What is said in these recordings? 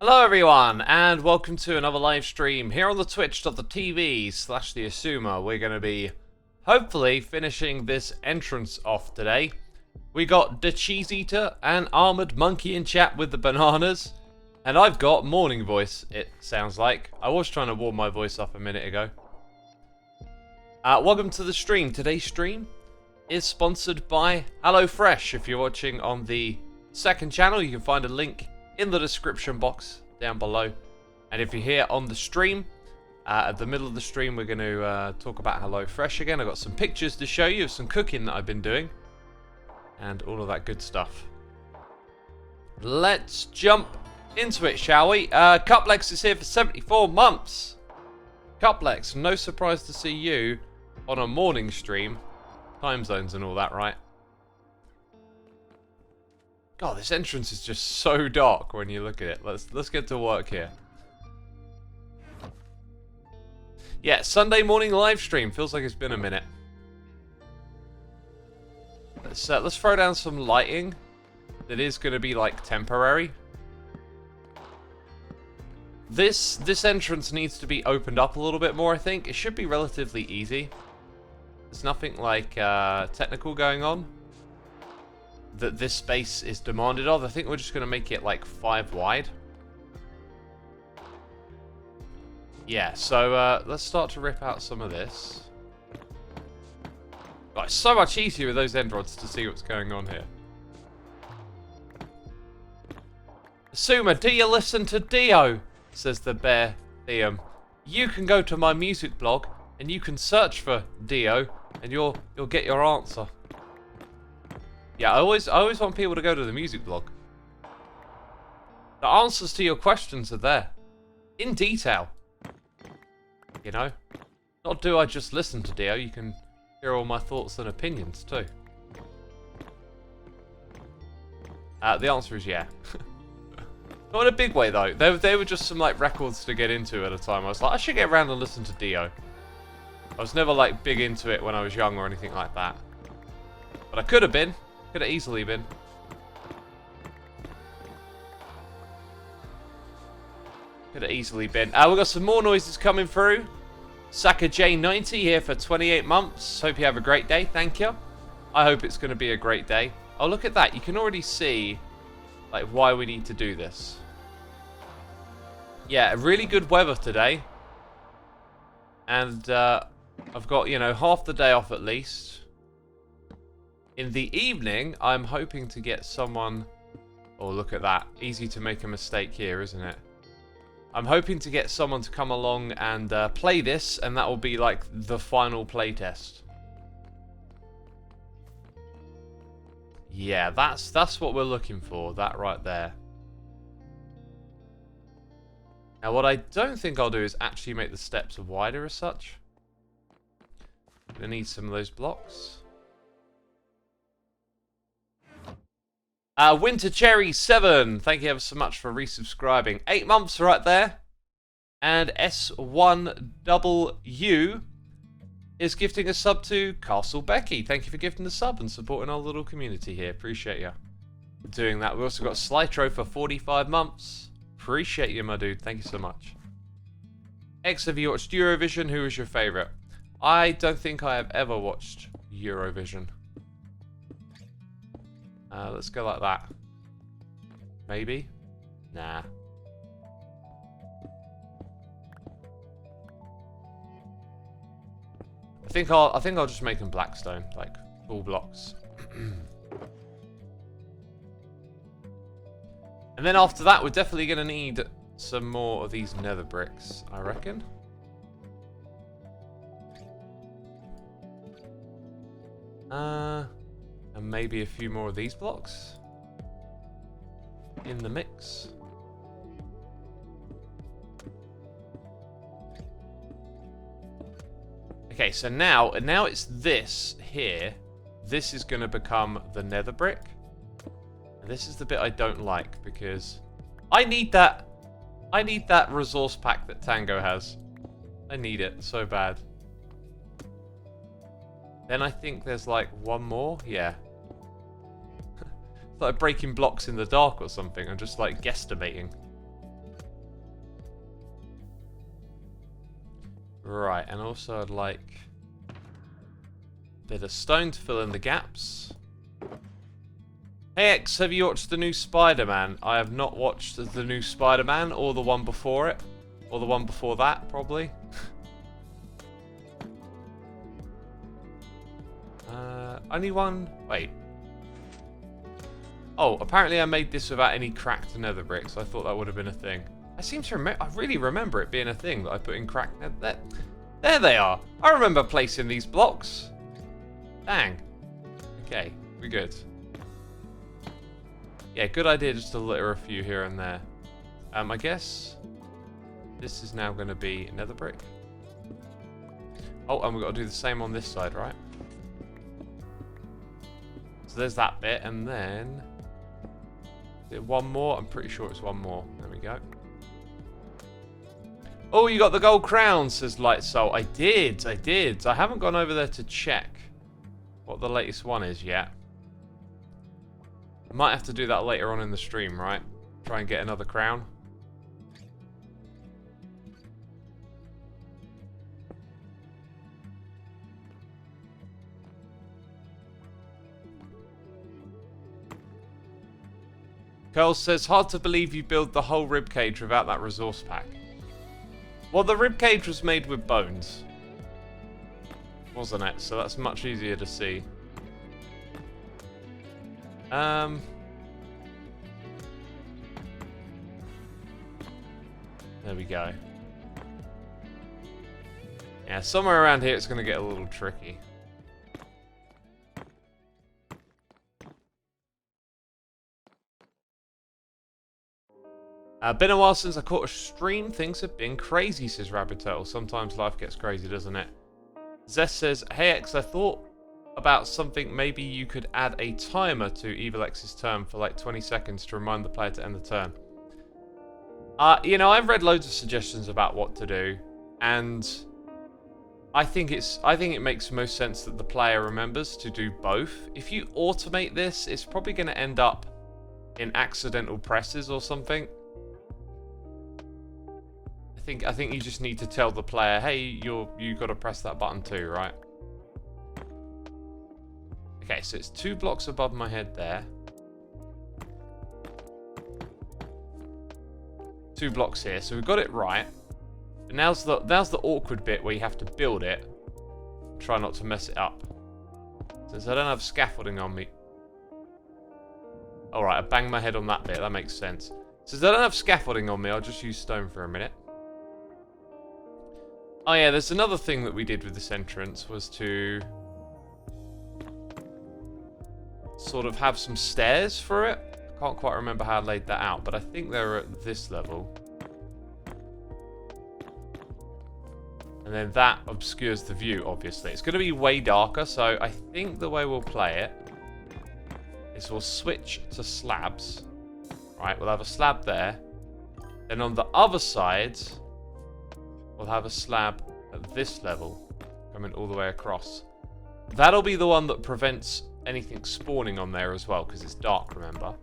Hello everyone, and welcome to another live stream here on the twitch.tv/the Xisuma. We're going to be hopefully finishing this entrance off today. We got the Cheese Eater and Armored Monkey in chat with the bananas. And I've got Morning Voice, it sounds like. I was trying to warm my voice up a minute ago. Welcome to the stream. Today's stream is sponsored by HelloFresh. If you're watching on the second channel, you can find a link in the description box down below. And if you're here on the stream, at the middle of the stream, we're going to talk about HelloFresh again. I've got some pictures to show you of some cooking that I've been doing and all of that good stuff. Let's jump into it, shall we? Cuplex is here for 74 months. Cuplex, no surprise to see you on a morning stream. Time zones and all that, right? God, this entrance is just so dark when you look at it. Let's get to work here. Yeah, Sunday morning live stream. Feels like it's been a minute. Let's throw down some lighting that is going to be like temporary. This entrance needs to be opened up a little bit more, I think. It should be relatively easy. There's nothing like technical going on that this space is demanded of. I think we're just going to make it like 5 wide. Yeah, so let's start to rip out some of this. God, it's so much easier with those end rods to see what's going on here. Xisuma, do you listen to Dio? Says the bear Theum. You can go to my music blog and you can search for Dio and you'll get your answer. Yeah, I always want people to go to the music blog. The answers to your questions are there. In detail. You know? Not do I just listen to Dio, you can hear all my thoughts and opinions too. The answer is yeah. Not in a big way though. They were just some like records to get into at a time. I was like, I should get around and listen to Dio. I was never like big into it when I was young or anything like that. But I could have been. Could have easily been. Could have easily been. We've got some more noises coming through. Saka J90 here for 28 months. Hope you have a great day. Thank you. I hope it's going to be a great day. Oh, look at that. You can already see like why we need to do this. Yeah, really good weather today. And I've got, you know, half the day off at least. In the evening, I'm hoping to get someone... Oh, look at that. Easy to make a mistake here, isn't it? I'm hoping to get someone to come along and play this, and that will be like the final playtest. Yeah, that's what we're looking for. That right there. Now, what I don't think I'll do is actually make the steps wider as such. Gonna need some of those blocks. Winter Cherry 7, thank you ever so much for resubscribing. 8 months right there. And S1W is gifting a sub to Castle Becky. Thank you for gifting the sub and supporting our little community here. Appreciate you doing that. We also got Slytro for 45 months. Appreciate you, my dude. Thank you so much. X, have you watched Eurovision? Who was your favourite? I don't think I have ever watched Eurovision. Let's go like that. Maybe? Nah. I think I'll just make them blackstone, like full blocks. And then after that, we're definitely gonna need some more of these nether bricks, I reckon. And maybe a few more of these blocks in the mix. Okay, so now it's this here. This is going to become the nether brick. And this is the bit I don't like because I need that resource pack that Tango has. I need it so bad. Then I think there's like one more. Yeah. It's like breaking blocks in the dark or something. I'm just like guesstimating. Right, and also I'd like a bit of stone to fill in the gaps. Hey X, have you watched the new Spider-Man? I have not watched the new Spider-Man, or the one before it. Or the one before that, probably. Only one... Wait. Oh, apparently I made this without any cracked nether bricks. I thought that would have been a thing. I seem to remember... I really remember it being a thing that I put in cracked nether... There they are! I remember placing these blocks. Dang. Okay, we're good. Yeah, good idea just to litter a few here and there. I guess... This is now going to be nether brick. Oh, and we've got to do the same on this side, right? So there's that bit, and then... Is it one more? I'm pretty sure it's one more. There we go. Oh, you got the gold crown, says Light Soul. I did. I haven't gone over there to check what the latest one is yet. I might have to do that later on in the stream, right? Try and get another crown. Curl says, hard to believe you build the whole ribcage without that resource pack. Well, the ribcage was made with bones, wasn't it? So that's much easier to see. There we go. Yeah, somewhere around here it's going to get a little tricky. Been a while since I caught a stream. Things have been crazy, says Rabbit Turtle. Sometimes life gets crazy, doesn't it? Zess says, hey X, I thought about something. Maybe you could add a timer to Evil X's turn for like 20 seconds to remind the player to end the turn. You know, I've read loads of suggestions about what to do, and I think it makes most sense that the player remembers to do both. If you automate this, it's probably going to end up in accidental presses or something. I think you just need to tell the player, hey, you got to press that button too, right? Okay, so it's 2 blocks above my head there. 2 blocks here, so we've got it right. But now's the awkward bit where you have to build it. Try not to mess it up. Since I don't have scaffolding on me. Alright, I banged my head on that bit, that makes sense. Since I don't have scaffolding on me, I'll just use stone for a minute. Oh yeah, there's another thing that we did with this entrance, was to sort of have some stairs for it. I can't quite remember how I laid that out, but I think they're at this level. And then that obscures the view, obviously. It's going to be way darker, so I think the way we'll play it is we'll switch to slabs. Right, we'll have a slab there. Then on the other side, we'll have a slab at this level, coming all the way across. That'll be the one that prevents anything spawning on there as well, because it's dark, remember?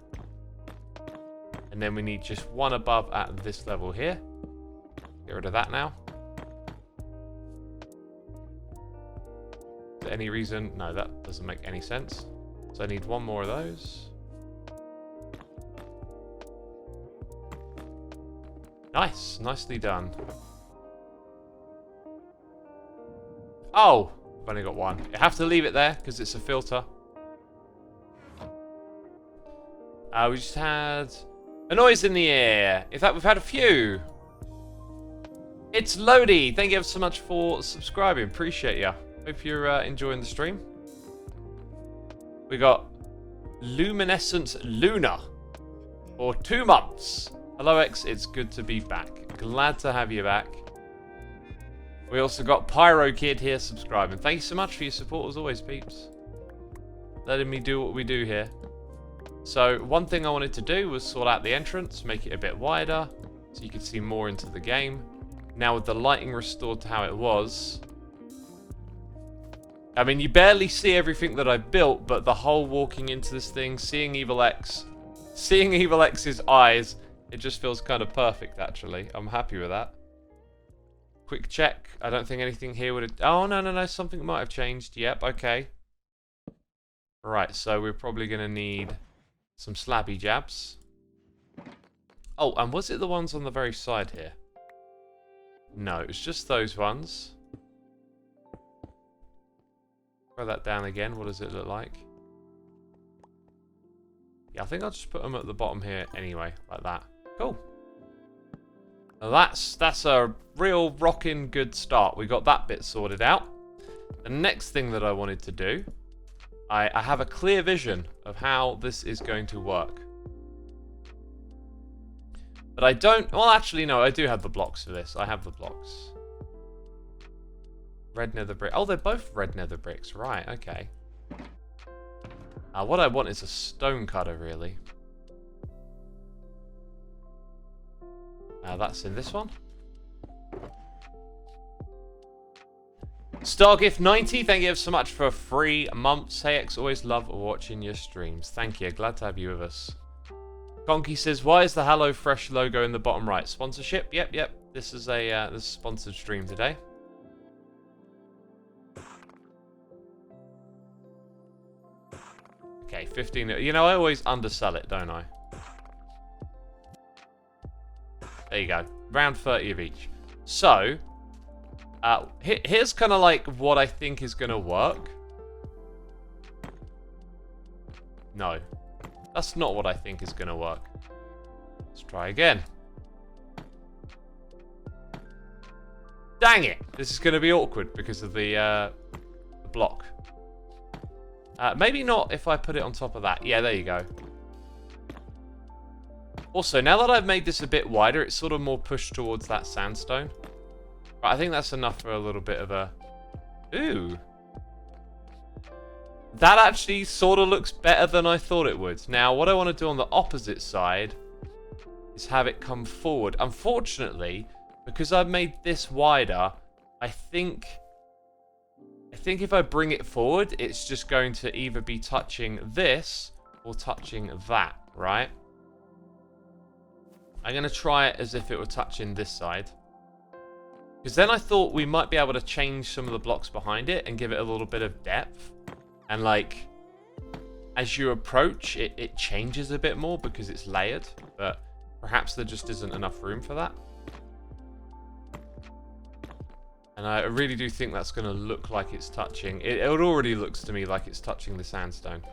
And then we need just one above at this level here. Get rid of that now. Is there any reason? No, that doesn't make any sense. So I need one more of those. Nice, nicely done. Oh, I've only got one. You have to leave it there because it's a filter. We just had a noise in the air. In fact, we've had a few. It's Lodi. Thank you ever so much for subscribing. Appreciate you. Hope you're enjoying the stream. We got Luminescent Luna for 2 months. Hello X, it's good to be back. Glad to have you back. We also got Pyro Kid here subscribing. Thank you so much for your support as always, peeps. Letting me do what we do here. So one thing I wanted to do was sort out the entrance, make it a bit wider, so you could see more into the game. Now with the lighting restored to how it was, I mean, you barely see everything that I built, but the whole walking into this thing, seeing Evil X's eyes, it just feels kind of perfect, actually. I'm happy with that. Quick check. I don't think anything here would have... Oh, no. Something might have changed. Yep, okay. Right, so we're probably going to need some slabby jabs. Oh, and was it the ones on the very side here? No, it was just those ones. Throw that down again. What does it look like? Yeah, I think I'll just put them at the bottom here anyway, like that. Cool. Now that's a real rocking good start. We got that bit sorted out. The next thing that I wanted to do, I have a clear vision of how this is going to work. But I don't... Well, actually, no, I do have the blocks for this. I have the blocks. Red nether brick. Oh, they're both red nether bricks. Right, okay. What I want is a stone cutter, really. That's in this one. Stargift90, thank you so much for 3 months. Hey X, always love watching your streams. Thank you, glad to have you with us. Conky says, why is the HelloFresh logo in the bottom right? Sponsorship? Yep. This is a sponsored stream today. Okay, 15. You know, I always undersell it, don't I? There you go. Round 30 of each. So, here's kind of like what I think is going to work. No. That's not what I think is going to work. Let's try again. Dang it! This is going to be awkward because of the block. Maybe not if I put it on top of that. Yeah, there you go. Also, now that I've made this a bit wider, it's sort of more pushed towards that sandstone. But I think that's enough for a little bit of a... Ooh. That actually sort of looks better than I thought it would. Now, what I want to do on the opposite side is have it come forward. Unfortunately, because I've made this wider, I think if I bring it forward, it's just going to either be touching this or touching that, right? I'm going to try it as if it were touching this side. Because then I thought we might be able to change some of the blocks behind it and give it a little bit of depth. And like, as you approach, it changes a bit more because it's layered. But perhaps there just isn't enough room for that. And I really do think that's going to look like it's touching... It already looks to me like it's touching the sandstone.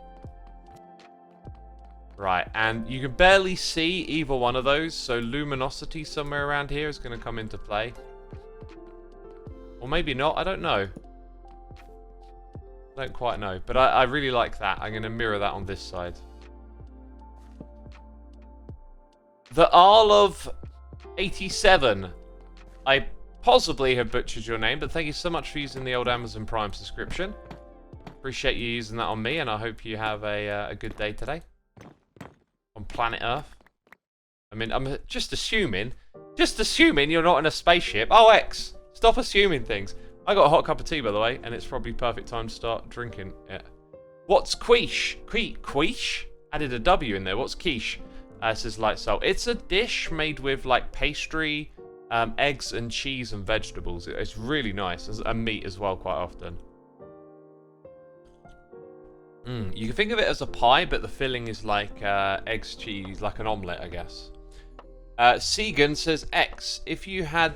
Right, and you can barely see either one of those, so luminosity somewhere around here is going to come into play. Or maybe not, I don't know. I don't quite know, but I really like that. I'm going to mirror that on this side. The Arl of 87. I possibly have butchered your name, but thank you so much for using the old Amazon Prime subscription. Appreciate you using that on me, and I hope you have a good day today. On planet Earth. I mean, I'm just assuming you're not in a spaceship. Oh, X, stop assuming things. I got a hot cup of tea, by the way, and it's probably perfect time to start drinking it. What's quiche? Quiche? Added a W in there. What's quiche? Says Light Soul. It's a dish made with like pastry, eggs and cheese and vegetables. It's really nice. And meat as well quite often. You can think of it as a pie, but the filling is like eggs, cheese, like an omelette, I guess. Segan says, X, if you had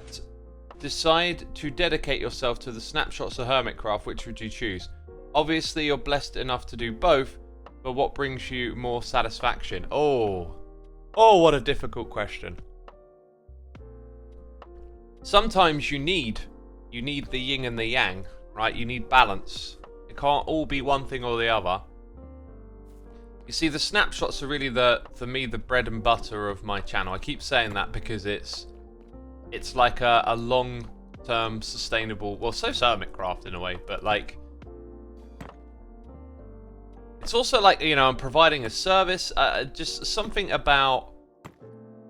decide to dedicate yourself to the snapshots of Hermitcraft, which would you choose? Obviously, you're blessed enough to do both, but what brings you more satisfaction? Oh, what a difficult question. Sometimes you need the yin and the yang, right? You need balance. It can't all be one thing or the other. You see, the snapshots are really for me, the bread and butter of my channel. I keep saying that because it's like a long-term sustainable... Well, so's Hermitcraft in a way, but like... It's also like, you know, I'm providing a service. Just something about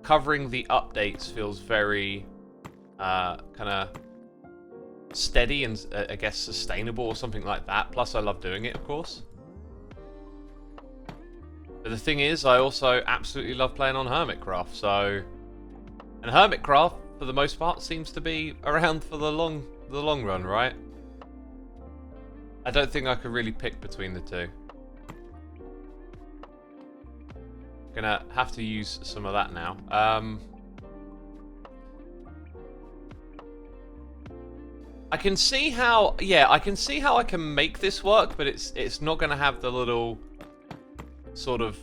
covering the updates feels very kind of steady and, I guess, sustainable or something like that. Plus, I love doing it, of course. But the thing is, I also absolutely love playing on Hermitcraft, so... And Hermitcraft for the most part, seems to be around for the long run, right? I don't think I could really pick between the two. Gonna have to use some of that now. I can see how, yeah, I can see how I can make this work, but it's not gonna have the little sort of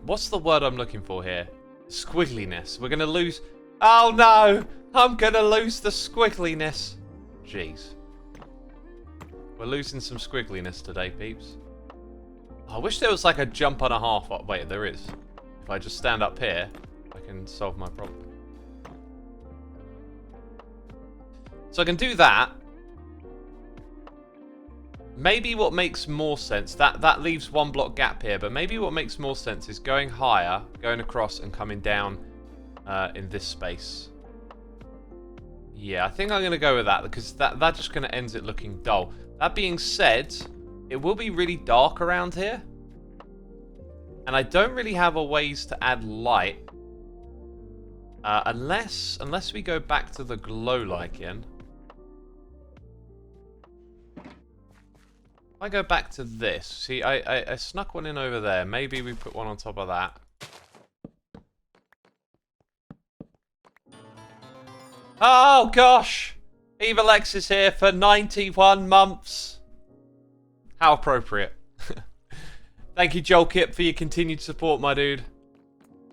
what's the word I'm looking for here? Squiggliness. We're gonna lose. Oh no! I'm gonna lose the squiggliness. Jeez. We're losing some squiggliness today, peeps. I wish there was like a jump and a half. Oh, wait, there is. If I just stand up here, I can solve my problem. So I can do that. Maybe what makes more sense, that leaves one block gap here, but maybe what makes more sense is going higher, going across and coming down in this space. Yeah, I think I'm going to go with that, because that just kind of ends it looking dull. That being said, it will be really dark around here. And I don't really have a ways to add light. Unless we go back to the glow lichen. If I go back to this, see, I snuck one in over there. Maybe we put one on top of that. Oh, gosh! Evil X is here for 91 months. How appropriate. Thank you, Joel Kip, for your continued support, my dude.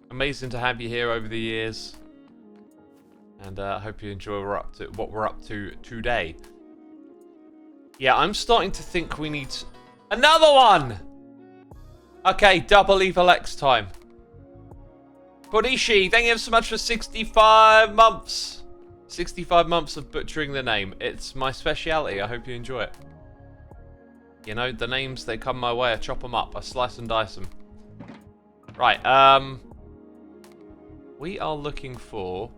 Amazing to have you here over the years. And I hope you enjoy what we're up to today. Yeah, I'm starting to think we need another one! Okay, double Evil X time. Kodishi, thank you so much for 65 months. 65 months of butchering the name. It's my speciality. I hope you enjoy it. You know, the names, they come my way. I chop them up. I slice and dice them. Right, we are looking for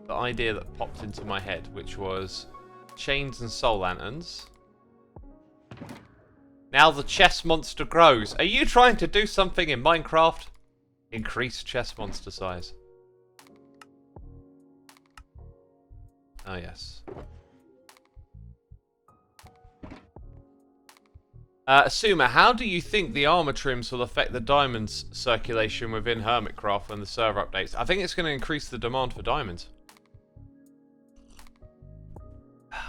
the idea that popped into my head, which was chains and soul lanterns. Now the chest monster grows. Are you trying to do something in Minecraft? Increase chest monster size. Oh, yes. Xisuma, how do you think the armor trims will affect the diamonds circulation within Hermitcraft when the server updates? I think it's going to increase the demand for diamonds.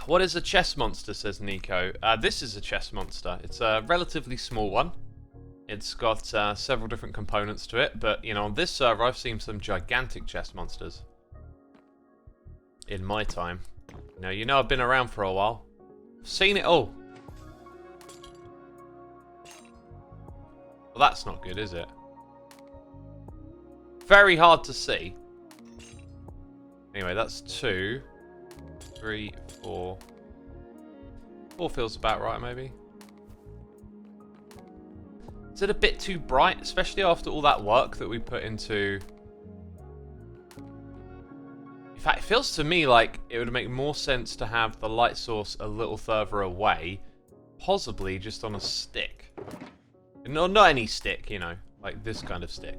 What is a chest monster, says Nico. This is a chest monster. It's a relatively small one. It's got several different components to it, but, you know, on this server I've seen some gigantic chest monsters. In my time. Now, you know I've been around for a while. I've seen it all. Well, that's not good, is it? Very hard to see. Anyway, that's 2, 3, 4. 4 feels about right, maybe. Is it a bit too bright? Especially after all that work that we put into... In fact, it feels to me like it would make more sense to have the light source a little further away. Possibly just on a stick. No, not any stick, you know. Like this kind of stick.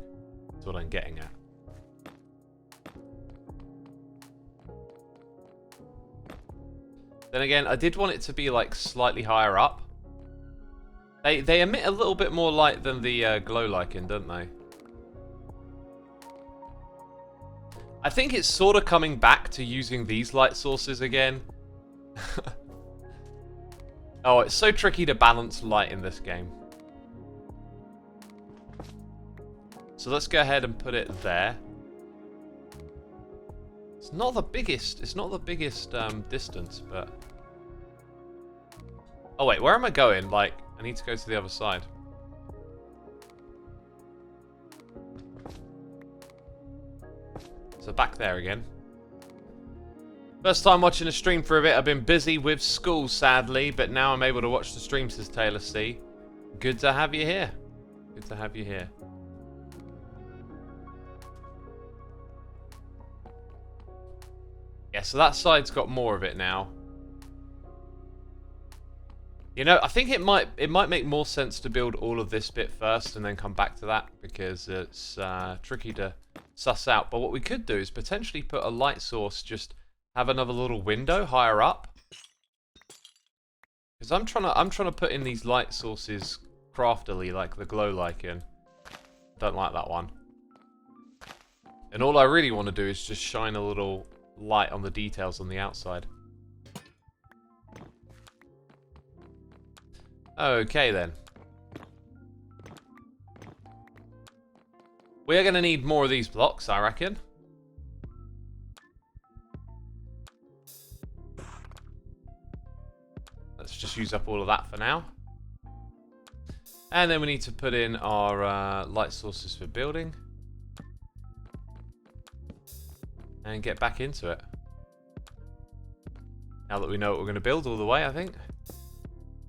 That's what I'm getting at. Then again, I did want it to be like slightly higher up. They emit a little bit more light than the glow lichen, don't they? I think it's sort of coming back to using these light sources again. Oh, it's so tricky to balance light in this game. So let's go ahead and put it there. It's not the biggest distance, but... Oh wait, where am I going? Like, I need to go to the other side. So back there again. First time watching a stream for a bit. I've been busy with school, sadly, but now I'm able to watch the stream, says Taylor C. Good to have you here. Good to have you here. Yeah, so that side's got more of it now. You know, I think it might make more sense to build all of this bit first and then come back to that, because it's tricky to suss out. But what we could do is potentially put a light source, just have another little window higher up. Because I'm trying to put in these light sources craftily, like the glow lichen. Don't like that one. And all I really want to do is just shine a little light on the details on the outside. Okay then. We're going to need more of these blocks, I reckon. Let's just use up all of that for now. And then we need to put in our light sources for building. And get back into it. Now that we know what we're going to build all the way, I think.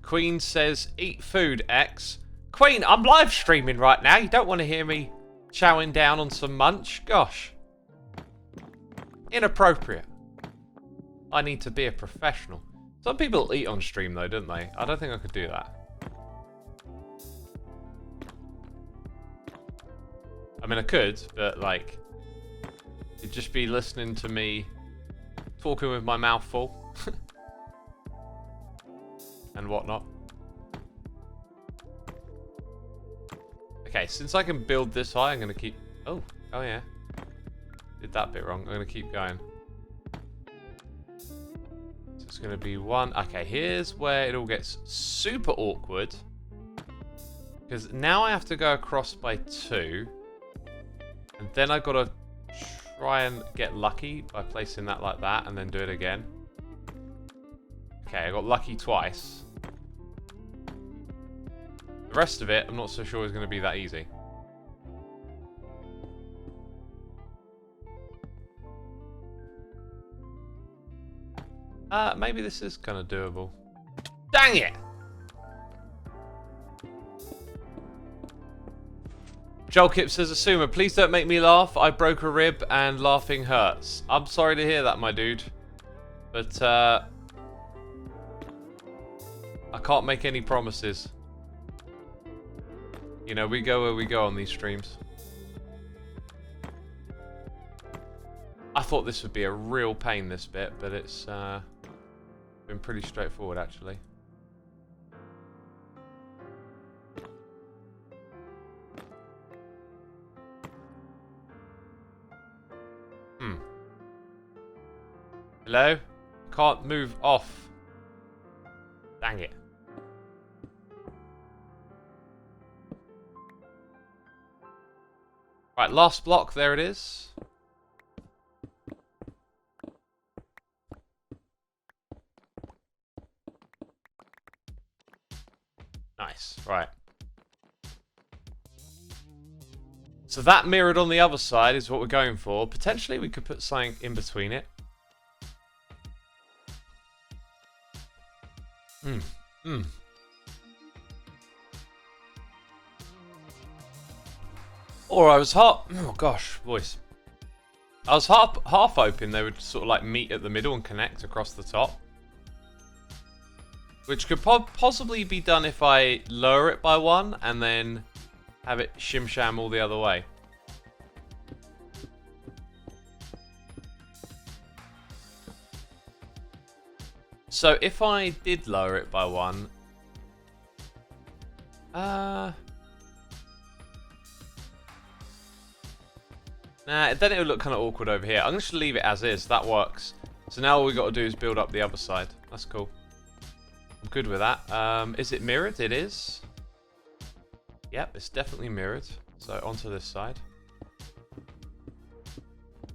Queen says, eat food, X. Queen, I'm live streaming right now. You don't want to hear me chowing down on some munch? Gosh. Inappropriate. I need to be a professional. Some people eat on stream though, don't they? I don't think I could do that. I mean, I could, but like, you'd just be listening to me talking with my mouth full. And whatnot. Okay, since I can build this high, I'm going to keep... Oh yeah. Did that bit wrong. I'm going to keep going. So it's going to be 1... Okay, here's where it all gets super awkward. Because now I have to go across by 2. And then I've got to try and get lucky by placing that like that and then do it again. Okay, I got lucky twice. The rest of it, I'm not so sure is going to be that easy. Maybe this is kind of doable. Dang it! Joel Kip says, Xisuma, please don't make me laugh. I broke a rib and laughing hurts. I'm sorry to hear that, my dude. But, I can't make any promises. You know, we go where we go on these streams. I thought this would be a real pain, this bit, but it's been pretty straightforward, actually. Hello? Can't move off. Dang it. Right, last block, there it is. Nice, right. So that mirrored on the other side is what we're going for. Potentially we could put something in between it. Or I was half... Oh gosh, voice. I was half hoping they would sort of like meet at the middle and connect across the top. Which could possibly be done if I lower it by 1 and then have it shim-sham all the other way. So if I did lower it by 1... Nah, then it would look kind of awkward over here. I'm going to leave it as is. That works. So now all we've got to do is build up the other side. That's cool. I'm good with that. Is it mirrored? It is. Yep, it's definitely mirrored. So onto this side.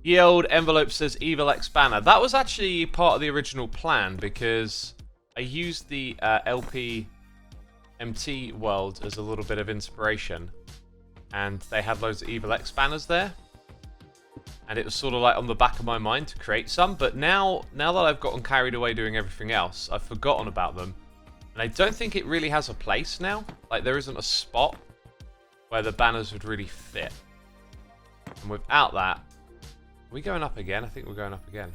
Ye old envelope says Evil X banner. That was actually part of the original plan because I used the LP MT world as a little bit of inspiration. And they had loads of Evil X banners there. And it was sort of like on the back of my mind to create some. But now that I've gotten carried away doing everything else, I've forgotten about them. And I don't think it really has a place now. Like, there isn't a spot where the banners would really fit. And without that... Are we going up again? I think we're going up again.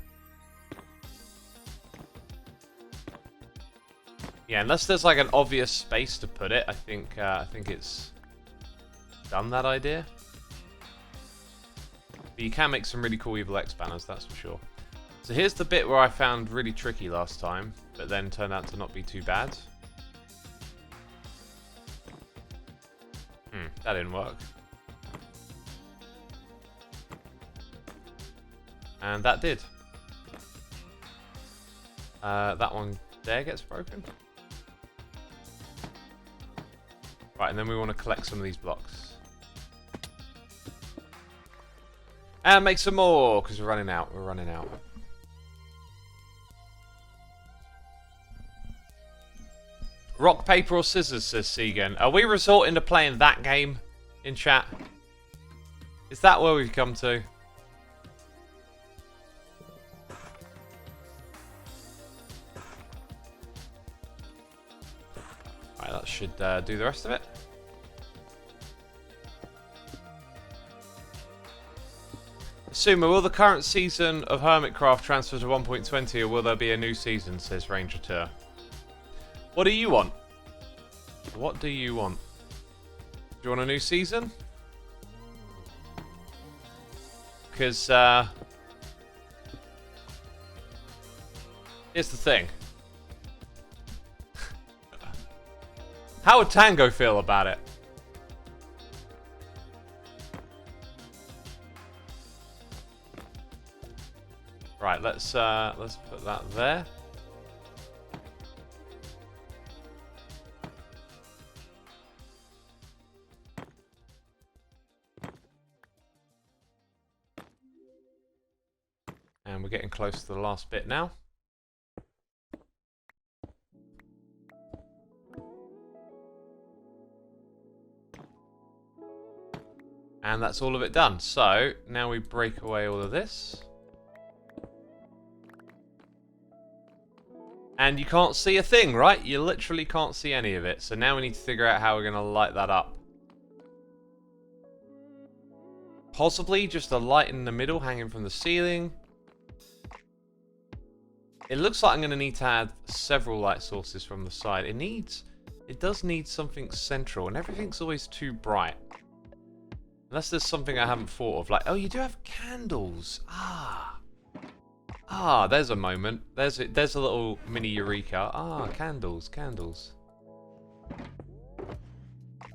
Yeah, unless there's like an obvious space to put it, I think it's done that idea. But you can make some really cool evil X banners, that's for sure. So here's the bit where I found really tricky last time, but then turned out to not be too bad. That didn't work. And that did. That one there gets broken. Right, and then we want to collect some of these blocks. And make some more, because we're running out. We're running out. Rock, paper, or scissors, says Segan. Are we resorting to playing that game in chat? Is that where we've come to? Right, that should do the rest of it. Xisuma, will the current season of Hermitcraft transfer to 1.20 or will there be a new season, says Ranger Tour. What do you want? What do you want? Do you want a new season? Because, here's the thing. How would Tango feel about it? Right, let's put that there. And we're getting close to the last bit now. And that's all of it done. So, now we break away all of this. And you can't see a thing, right? You literally can't see any of it. So now we need to figure out how we're going to light that up. Possibly just a light in the middle hanging from the ceiling. It looks like I'm going to need to add several light sources from the side. It does need something central, and everything's always too bright. Unless there's something I haven't thought of, like, oh, you do have candles. There's a moment. There's a little mini eureka. Candles.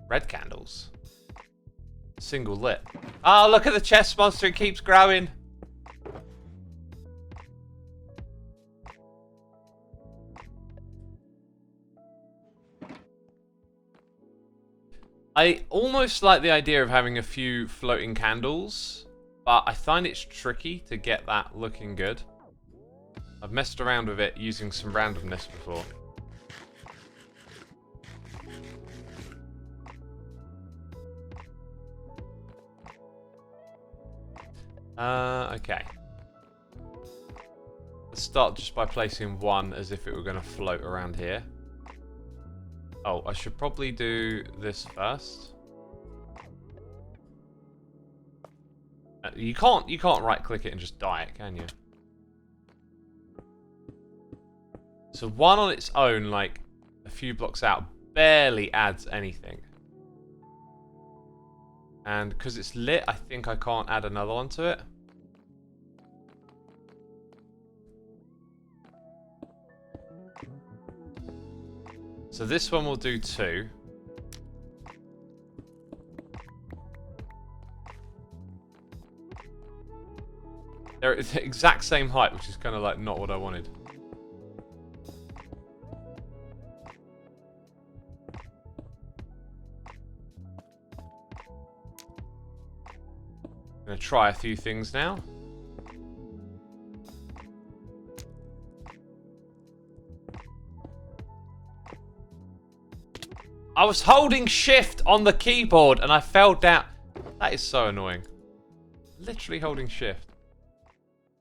Red candles. Single lit. Look at the chest monster, it keeps growing. I almost like the idea of having a few floating candles, but I find it's tricky to get that looking good. I've messed around with it using some randomness before. Okay. Let's start just by placing one as if it were going to float around here. Oh, I should probably do this first. You can't right click it and just die it, can you? So one on its own, like a few blocks out, barely adds anything. And because it's lit, I think I can't add another one to it. So this one will do 2. They're the exact same height, which is kind of like not what I wanted. I'm going to try a few things now. I was holding shift on the keyboard and I fell down. That is so annoying. Literally holding shift.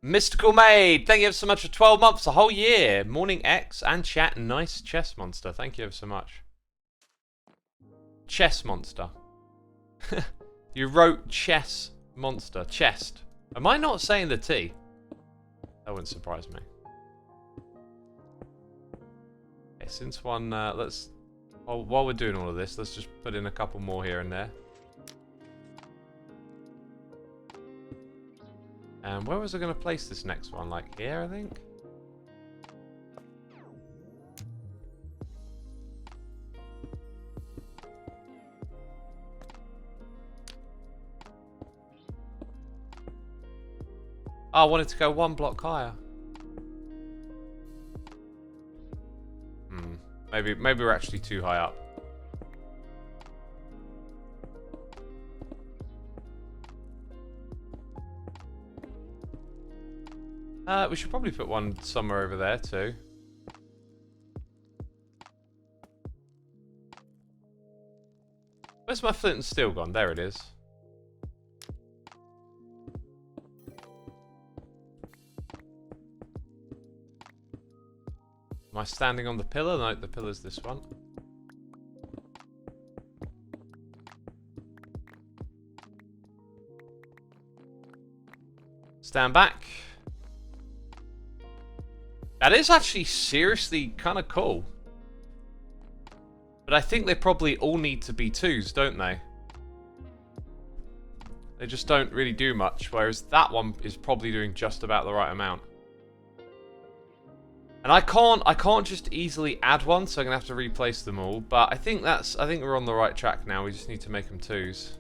Mystical Maid, thank you ever so much for 12 months, a whole year. Morning X and chat, nice chess monster. Thank you ever so much. Chess monster. You wrote chess monster. Chest. Am I not saying the T? That wouldn't surprise me. Okay, since one, let's... While we're doing all of this, let's just put in a couple more here and there. And where was I going to place this next one? Like here, I think? Oh, I wanted to go 1 block higher. Maybe we're actually too high up. We should probably put one somewhere over there too. Where's my flint and steel gone? There it is. Am I standing on the pillar? No, the pillar's this one. Stand back. That is actually seriously kind of cool. But I think they probably all need to be 2s, don't they? They just don't really do much, whereas that one is probably doing just about the right amount. And I can't just easily add one, so I'm gonna have to replace them all. But I think we're on the right track now. We just need to make them 2s.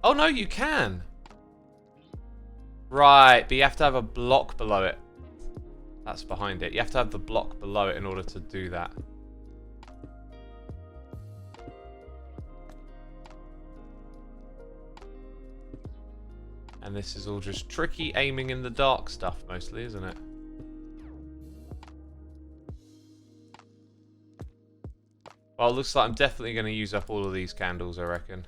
Oh no, you can. Right, but you have to have a block below it. That's behind it. You have to have the block below it in order to do that. And this is all just tricky aiming in the dark stuff mostly, isn't it? Well, it looks like I'm definitely going to use up all of these candles, I reckon.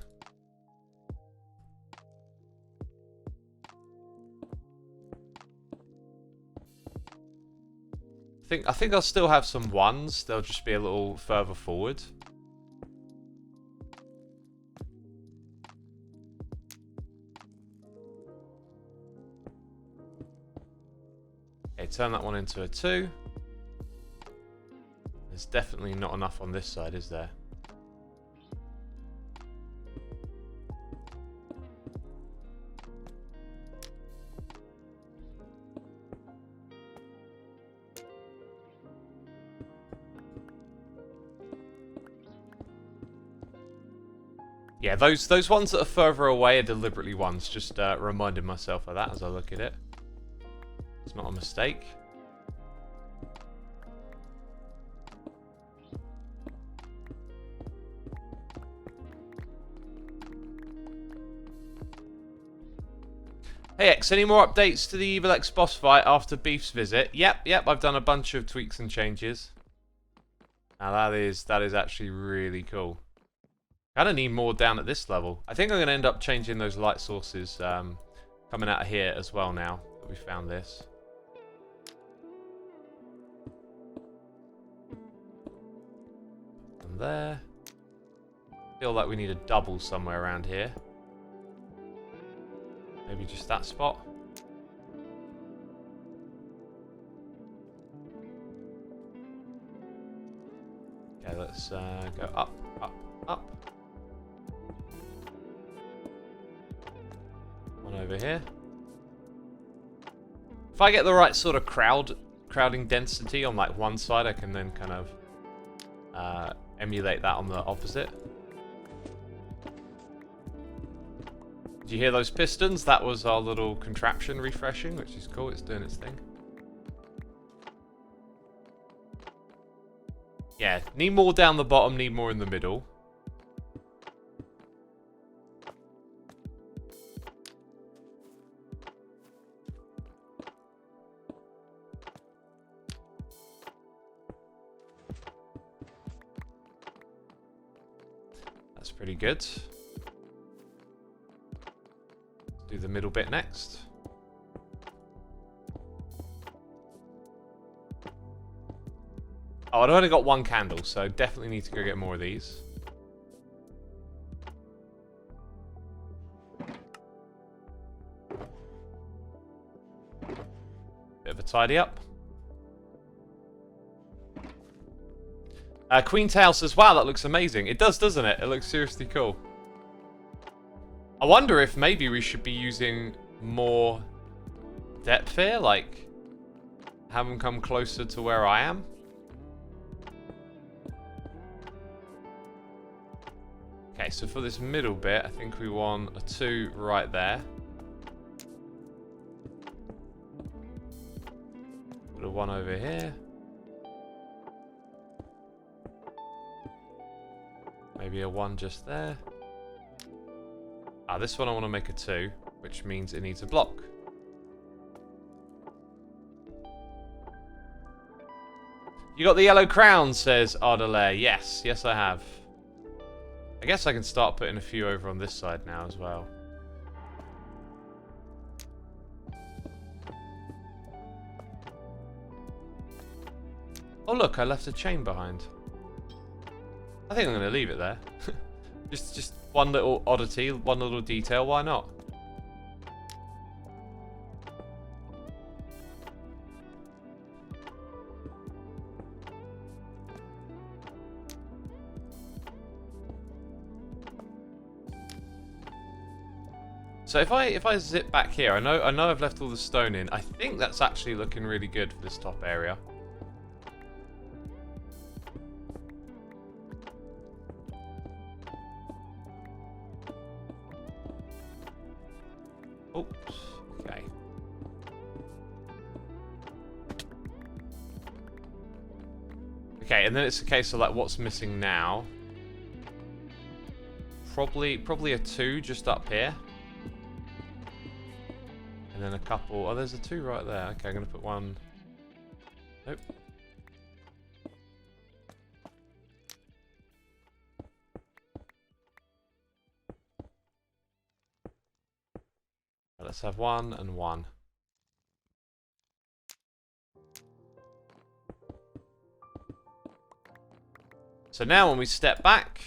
I think I'll still have some 1s. They'll just be a little further forward. Okay, turn that one into a 2. There's definitely not enough on this side, is there? Yeah, those ones that are further away are deliberately 1s. Just reminding myself of that as I look at it. It's not a mistake. Hey X, any more updates to the Evil X boss fight after Beef's visit? Yep, I've done a bunch of tweaks and changes. Now that is actually really cool. Kind of need more down at this level. I think I'm going to end up changing those light sources coming out of here as well now that we found this. And there. Feel like we need a double somewhere around here. Maybe just that spot. Okay, let's go up, up, up. One over here. If I get the right sort of crowding density on like one side, I can then kind of emulate that on the opposite. Did you hear those pistons? That was our little contraption refreshing, which is cool. It's doing its thing. Yeah, need more down the bottom, need more in the middle. That's pretty good. Do the middle bit next. Oh, I've only got one candle, so definitely need to go get more of these. Bit of a tidy up. Queen Tail says, wow, that looks amazing. It does, doesn't it? It looks seriously cool. I wonder if maybe we should be using more depth here, like have them come closer to where I am. Okay, so for this middle bit, I think we want a 2 right there. Put a 1 over here. Maybe a 1 just there. This one I want to make a 2, which means it needs a block. You got the yellow crown, says Ardelaire. Yes, yes I have. I guess I can start putting a few over on this side now as well. Oh look, I left a chain behind. I think I'm going to leave it there. just one little oddity, one little detail, why not? So if I zip back here, I know I've left all the stone in. I think that's actually looking really good for this top area. Oops. Okay. Okay, and then it's a case of like what's missing now. Probably a 2 just up here. And then a couple. Oh, there's a 2 right there. Okay, I'm going to put 1. Nope. Let's have 1 and 1. So now when we step back.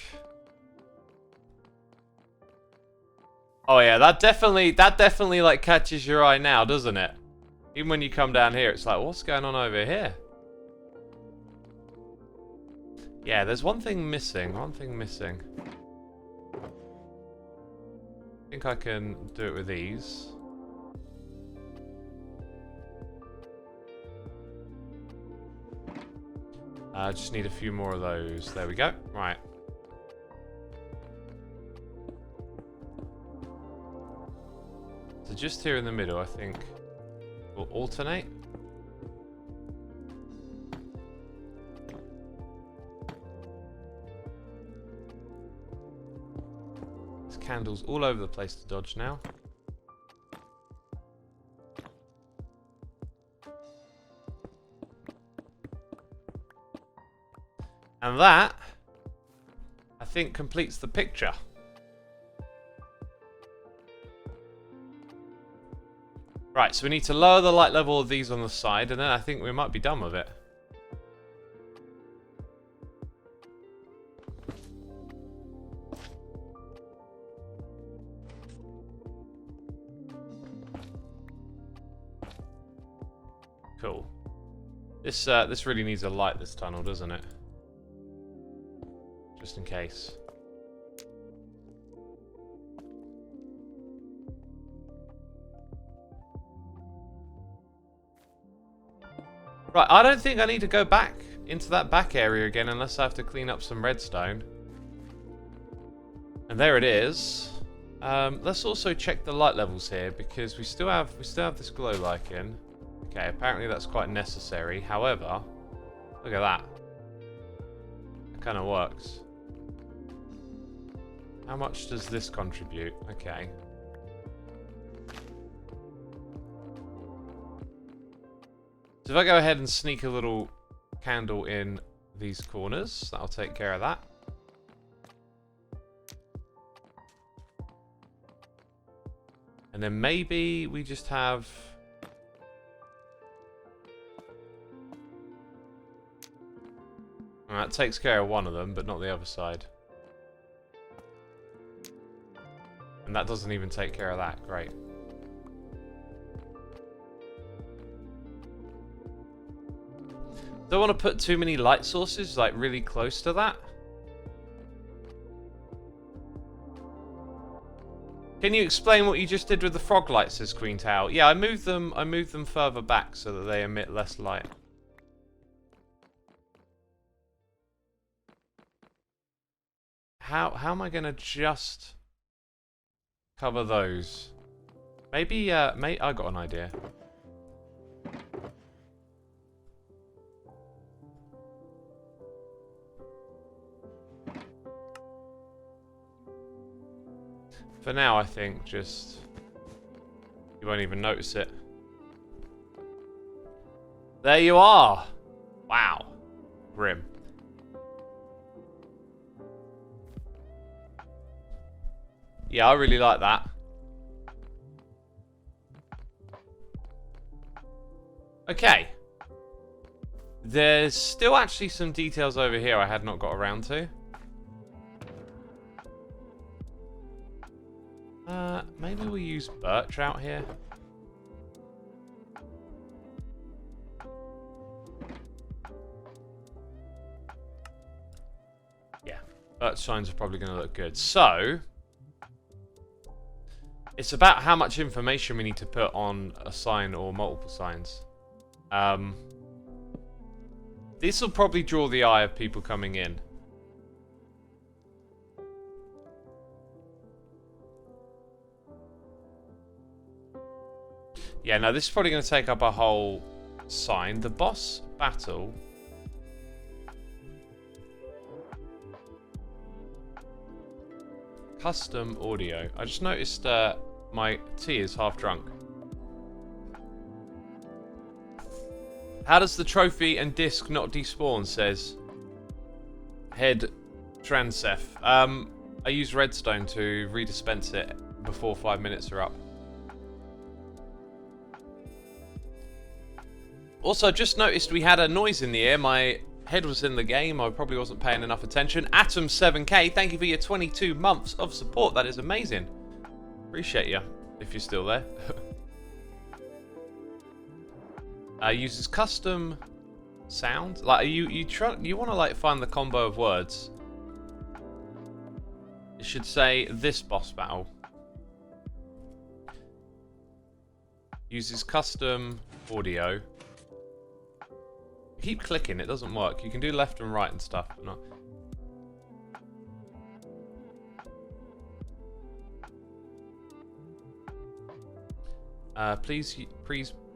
Oh yeah, that definitely like catches your eye now, doesn't it? Even when you come down here, it's like, what's going on over here? Yeah, there's one thing missing. I think I can do it with these. I just need a few more of those. There we go. Right. So just here in the middle, I think we'll alternate. There's candles all over the place to dodge now. And that, I think, completes the picture. Right, so we need to lower the light level of these on the side, and then I think we might be done with it. Cool. This really needs a light, this tunnel, doesn't it? Just in case. Right, I don't think I need to go back into that back area again unless I have to clean up some redstone. And there it is. Let's also check the light levels here because we still have this glow lichen. Okay, apparently that's quite necessary. However, look at that. That kind of works. How much does this contribute? Okay. So if I go ahead and sneak a little candle in these corners, that'll take care of that. And then maybe we just have... Well, that takes care of one of them, but not the other side. And that doesn't even take care of that. Great. Don't want to put too many light sources like really close to that. Can you explain what you just did with the frog lights, says Queen Tao? Yeah, I moved them further back so that they emit less light. How am I gonna just cover those? Maybe I got an idea. For now, I think just you won't even notice it. There you are. Wow, grim. Yeah, I really like that. Okay. There's still actually some details over here I had not got around to. Maybe we'll use birch out here. Yeah, birch signs are probably going to look good. So, it's about how much information we need to put on a sign or multiple signs. This will probably draw the eye of people coming in. Yeah, no, this is probably going to take up a whole sign. The boss battle. Custom audio. I just noticed my tea is half drunk. How does the trophy and disc not despawn, says Head Transef. I use Redstone to redispense it before 5 minutes are up. Also, just noticed we had a noise in the air. My head was in the game. I probably wasn't paying enough attention. Atom7K, thank you for your 22 months of support. That is amazing. Appreciate you, if you're still there. Uses custom sound. Like you want to like find the combo of words. It should say this boss battle. Uses custom audio. Keep clicking, it doesn't work. You can do left and right and stuff, but not. Please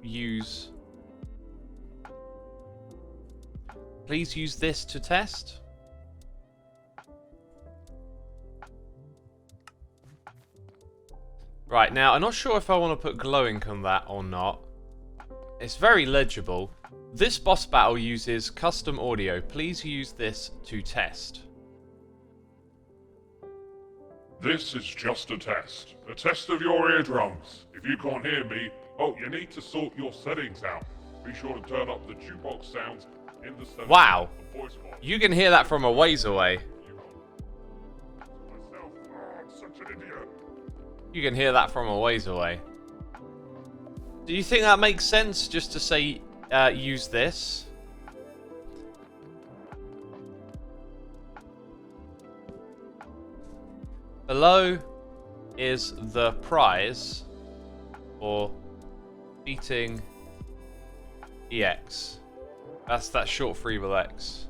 use this to test. Right, now I'm not sure if I want to put glow ink on that or not. It's very legible. This boss battle uses custom audio. Please use this to test. This is just a test. A test of your eardrums. If you can't hear me, oh, you need to sort your settings out. Be sure to turn up the jukebox sounds in the settings. Wow. Voice box. You can hear that from a ways away. Myself. Oh, I'm such an idiot. You can hear that from a ways away. Do you think that makes sense just to say use this? Below is the prize for beating EX. That's that short for Evil X.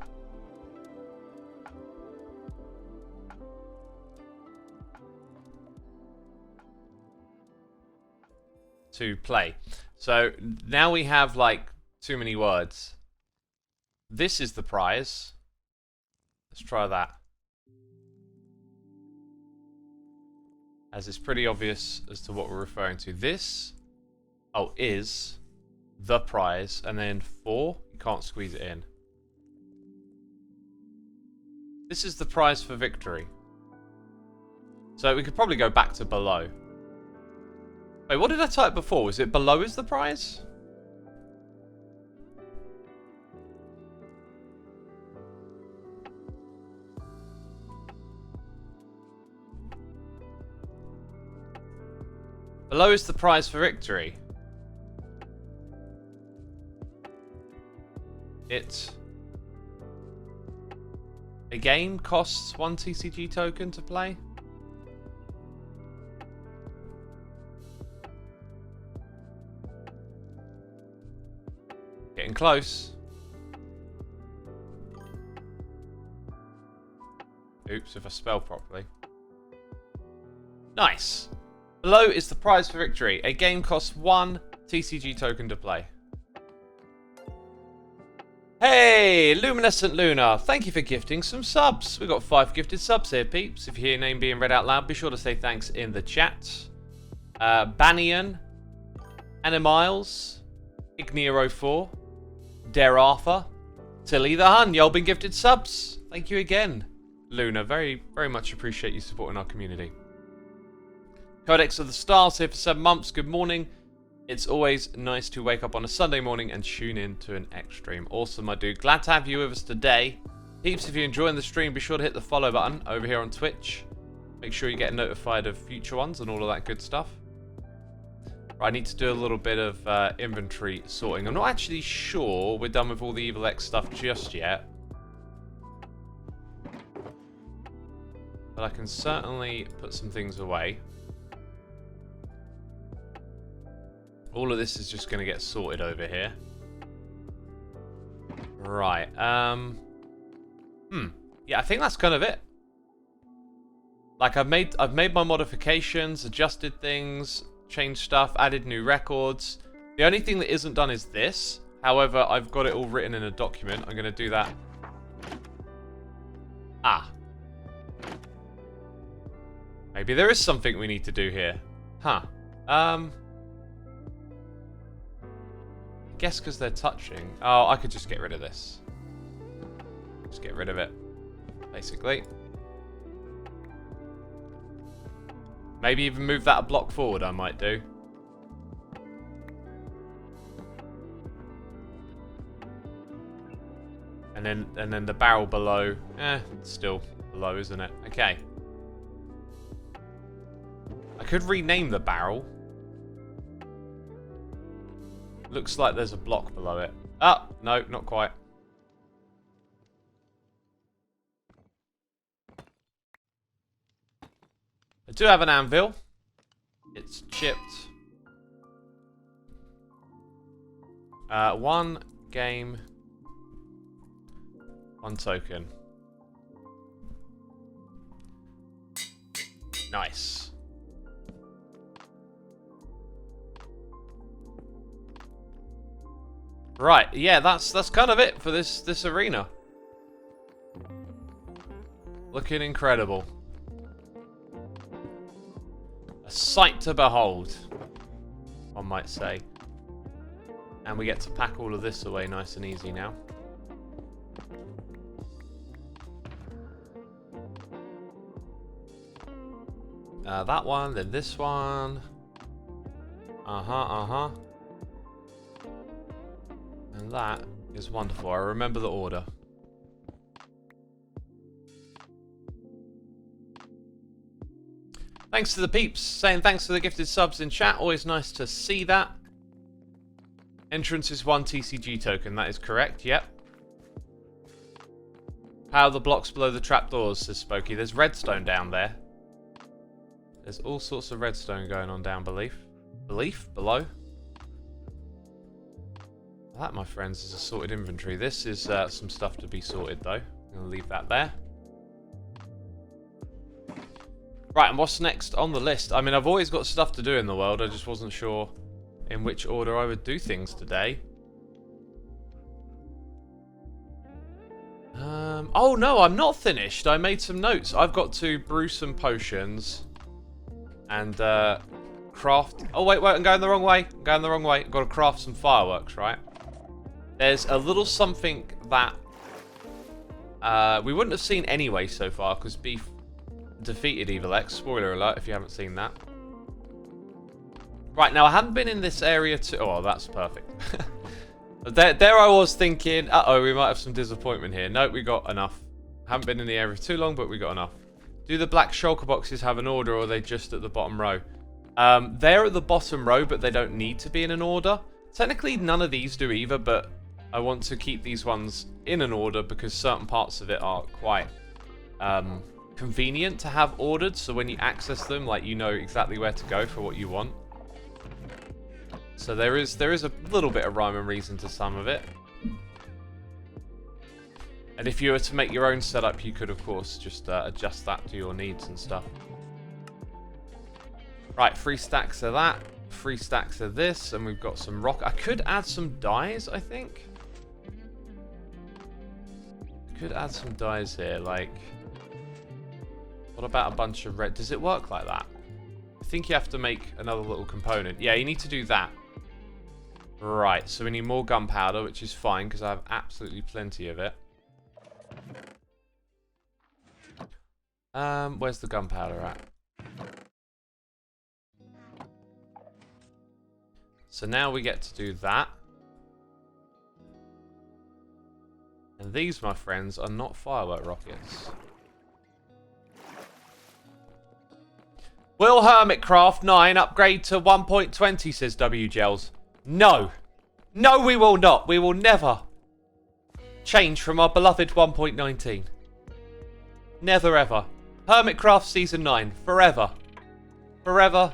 To play. So now we have like too many words. This is the prize. Let's try that. As it's pretty obvious as to what we're referring to. This, is the prize, and then 4, you can't squeeze it in. This is the prize for victory. So we could probably go back to below. Wait, what did I type before? Was it below is the prize? Below is the prize for victory. A game costs 1 TCG token to play. Getting close. Oops, if I spell properly. Nice. Below is the prize for victory. A game costs 1 TCG token to play. Hey, Luminescent Luna, thank you for gifting some subs. We've got 5 gifted subs here, peeps. If you hear your name being read out loud, be sure to say thanks in the chat. Banian, Animiles, Ignero4, Dare Arthur, Tilly the Hun, y'all been gifted subs. Thank you again, Luna. Very, very much appreciate you supporting our community. Codex of the Stars here for 7 months. Good morning. It's always nice to wake up on a Sunday morning and tune in to an X stream. Awesome, my dude. Glad to have you with us today. Peeps, if you're enjoying the stream, be sure to hit the follow button over here on Twitch. Make sure you get notified of future ones and all of that good stuff. Right, I need to do a little bit of inventory sorting. I'm not actually sure we're done with all the Evil X stuff just yet. But I can certainly put some things away. All of this is just going to get sorted over here. Right. Yeah, I think that's kind of it. Like I've made my modifications, adjusted things, changed stuff, added new records. The only thing that isn't done is this. However, I've got it all written in a document. I'm going to do that. Ah. Maybe there is something we need to do here. Huh. I guess because they're touching. Oh, I could just get rid of this. Just get rid of it, basically. Maybe even move that a block forward, I might do. And then the barrel below. It's still below, isn't it? Okay. I could rename the barrel. Looks like there's a block below it. Ah, no, not quite. I do have an anvil. It's chipped. 1 game, 1 token. Nice. Right, yeah, that's kind of it for this arena. Looking incredible. A sight to behold, one might say. And we get to pack all of this away nice and easy now. That one, then this one. And that is wonderful. I remember the order. Thanks to the peeps saying thanks for the gifted subs in chat. Always nice to see that. Entrance is 1 TCG token. That is correct. Yep. Power the blocks below the trapdoors, says Spooky. There's redstone down there. There's all sorts of redstone going on down below. That, my friends, is a sorted inventory. This is some stuff to be sorted, though. I'm going to leave that there. Right, and what's next on the list? I mean, I've always got stuff to do in the world. I just wasn't sure in which order I would do things today. Oh, no, I'm not finished. I made some notes. I've got to brew some potions and craft... Oh, wait, I'm going the wrong way. I've got to craft some fireworks, right? There's a little something that we wouldn't have seen anyway so far, because Beef defeated Evil X. Spoiler alert if you haven't seen that. Right, now I haven't been in this area too... Oh, that's perfect. there I was thinking, uh-oh, we might have some disappointment here. Nope, we got enough. Haven't been in the area too long, but we got enough. Do the black shulker boxes have an order, or are they just at the bottom row? They're at the bottom row, but they don't need to be in an order. Technically, none of these do either, but I want to keep these ones in an order because certain parts of it are quite convenient to have ordered. So when you access them, like, you know exactly where to go for what you want. So there is a little bit of rhyme and reason to some of it. And if you were to make your own setup, you could, of course, just adjust that to your needs and stuff. Right, 3 stacks of that, 3 stacks of this, and we've got some rock. I could add some dyes, I think. Could add some dyes here, like... What about a bunch of red? Does it work like that? I think you have to make another little component. Yeah, you need to do that. Right, so we need more gunpowder, which is fine, because I have absolutely plenty of it. Where's the gunpowder at? So now we get to do that. And these, my friends, are not firework rockets. Will Hermitcraft 9 upgrade to 1.20, says WGels. No. No, we will not. We will never change from our beloved 1.19. Never ever. Hermitcraft Season 9. Forever. Forever.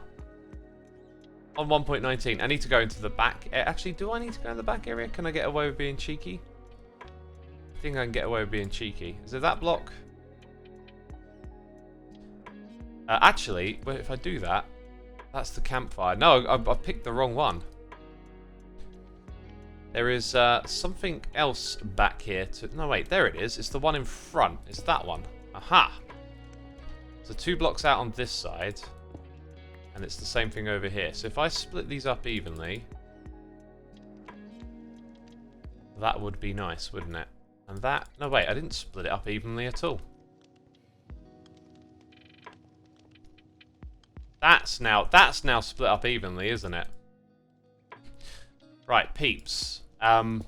On 1.19. I need to go into the back. Actually, do I need to go in the back area? Can I get away with being cheeky? I think I can get away with being cheeky. Is it that block? Actually, well, if I do that, that's the campfire. No, I picked the wrong one. There is something else back here. No, wait, there it is. It's the one in front. It's that one. Aha! So 2 blocks out on this side. And it's the same thing over here. So if I split these up evenly, that would be nice, wouldn't it? And that... No, wait, I didn't split it up evenly at all. That's now split up evenly, isn't it? Right, peeps. I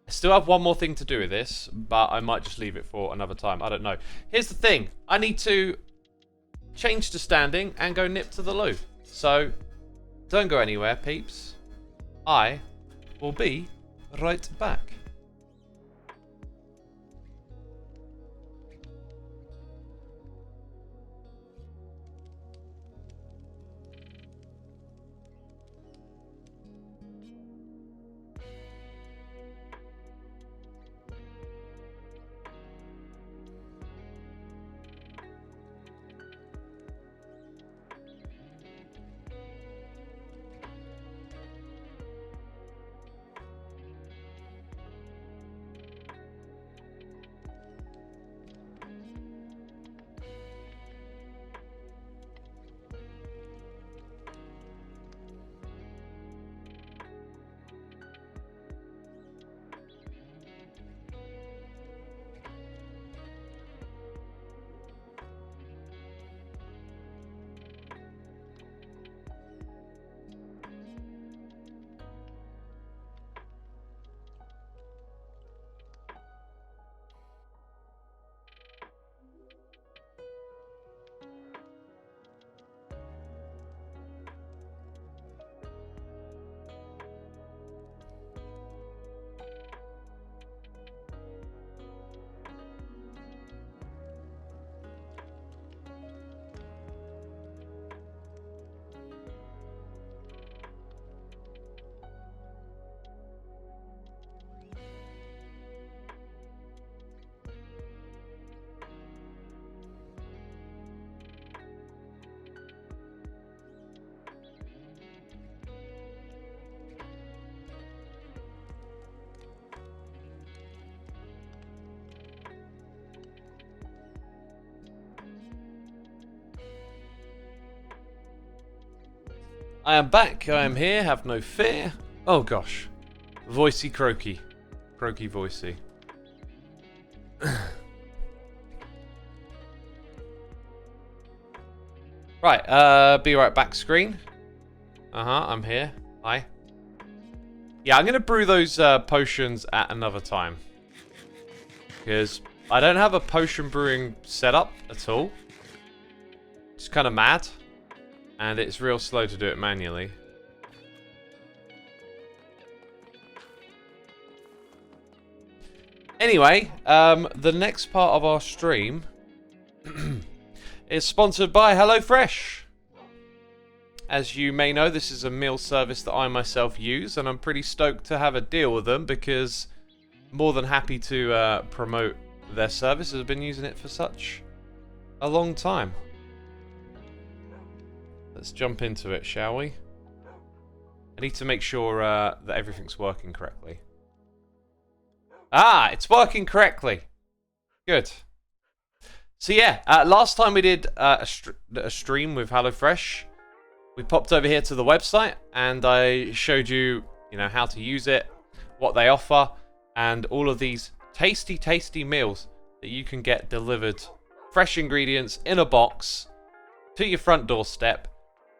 still have one more thing to do with this, but I might just leave it for another time. I don't know. Here's the thing. I need to change to standing and go nip to the loo. So, don't go anywhere, peeps. I will be right back. I am back, I am here, have no fear. Oh gosh. Voicey croaky. Croaky voicey. Right, be right back screen. I'm here. Hi. Yeah, I'm gonna brew those potions at another time. Because I don't have a potion brewing setup at all. It's kind of mad. And it's real slow to do it manually. Anyway, the next part of our stream is sponsored by HelloFresh. As you may know, this is a meal service that I myself use, and I'm pretty stoked to have a deal with them because I'm more than happy to promote their service. I've been using it for such a long time. Let's jump into it, shall we? I need to make sure that everything's working correctly. Ah, it's working correctly. Good. So yeah, last time we did a stream with HelloFresh, we popped over here to the website and I showed you, how to use it, what they offer, and all of these tasty, tasty meals that you can get delivered, fresh ingredients in a box to your front doorstep.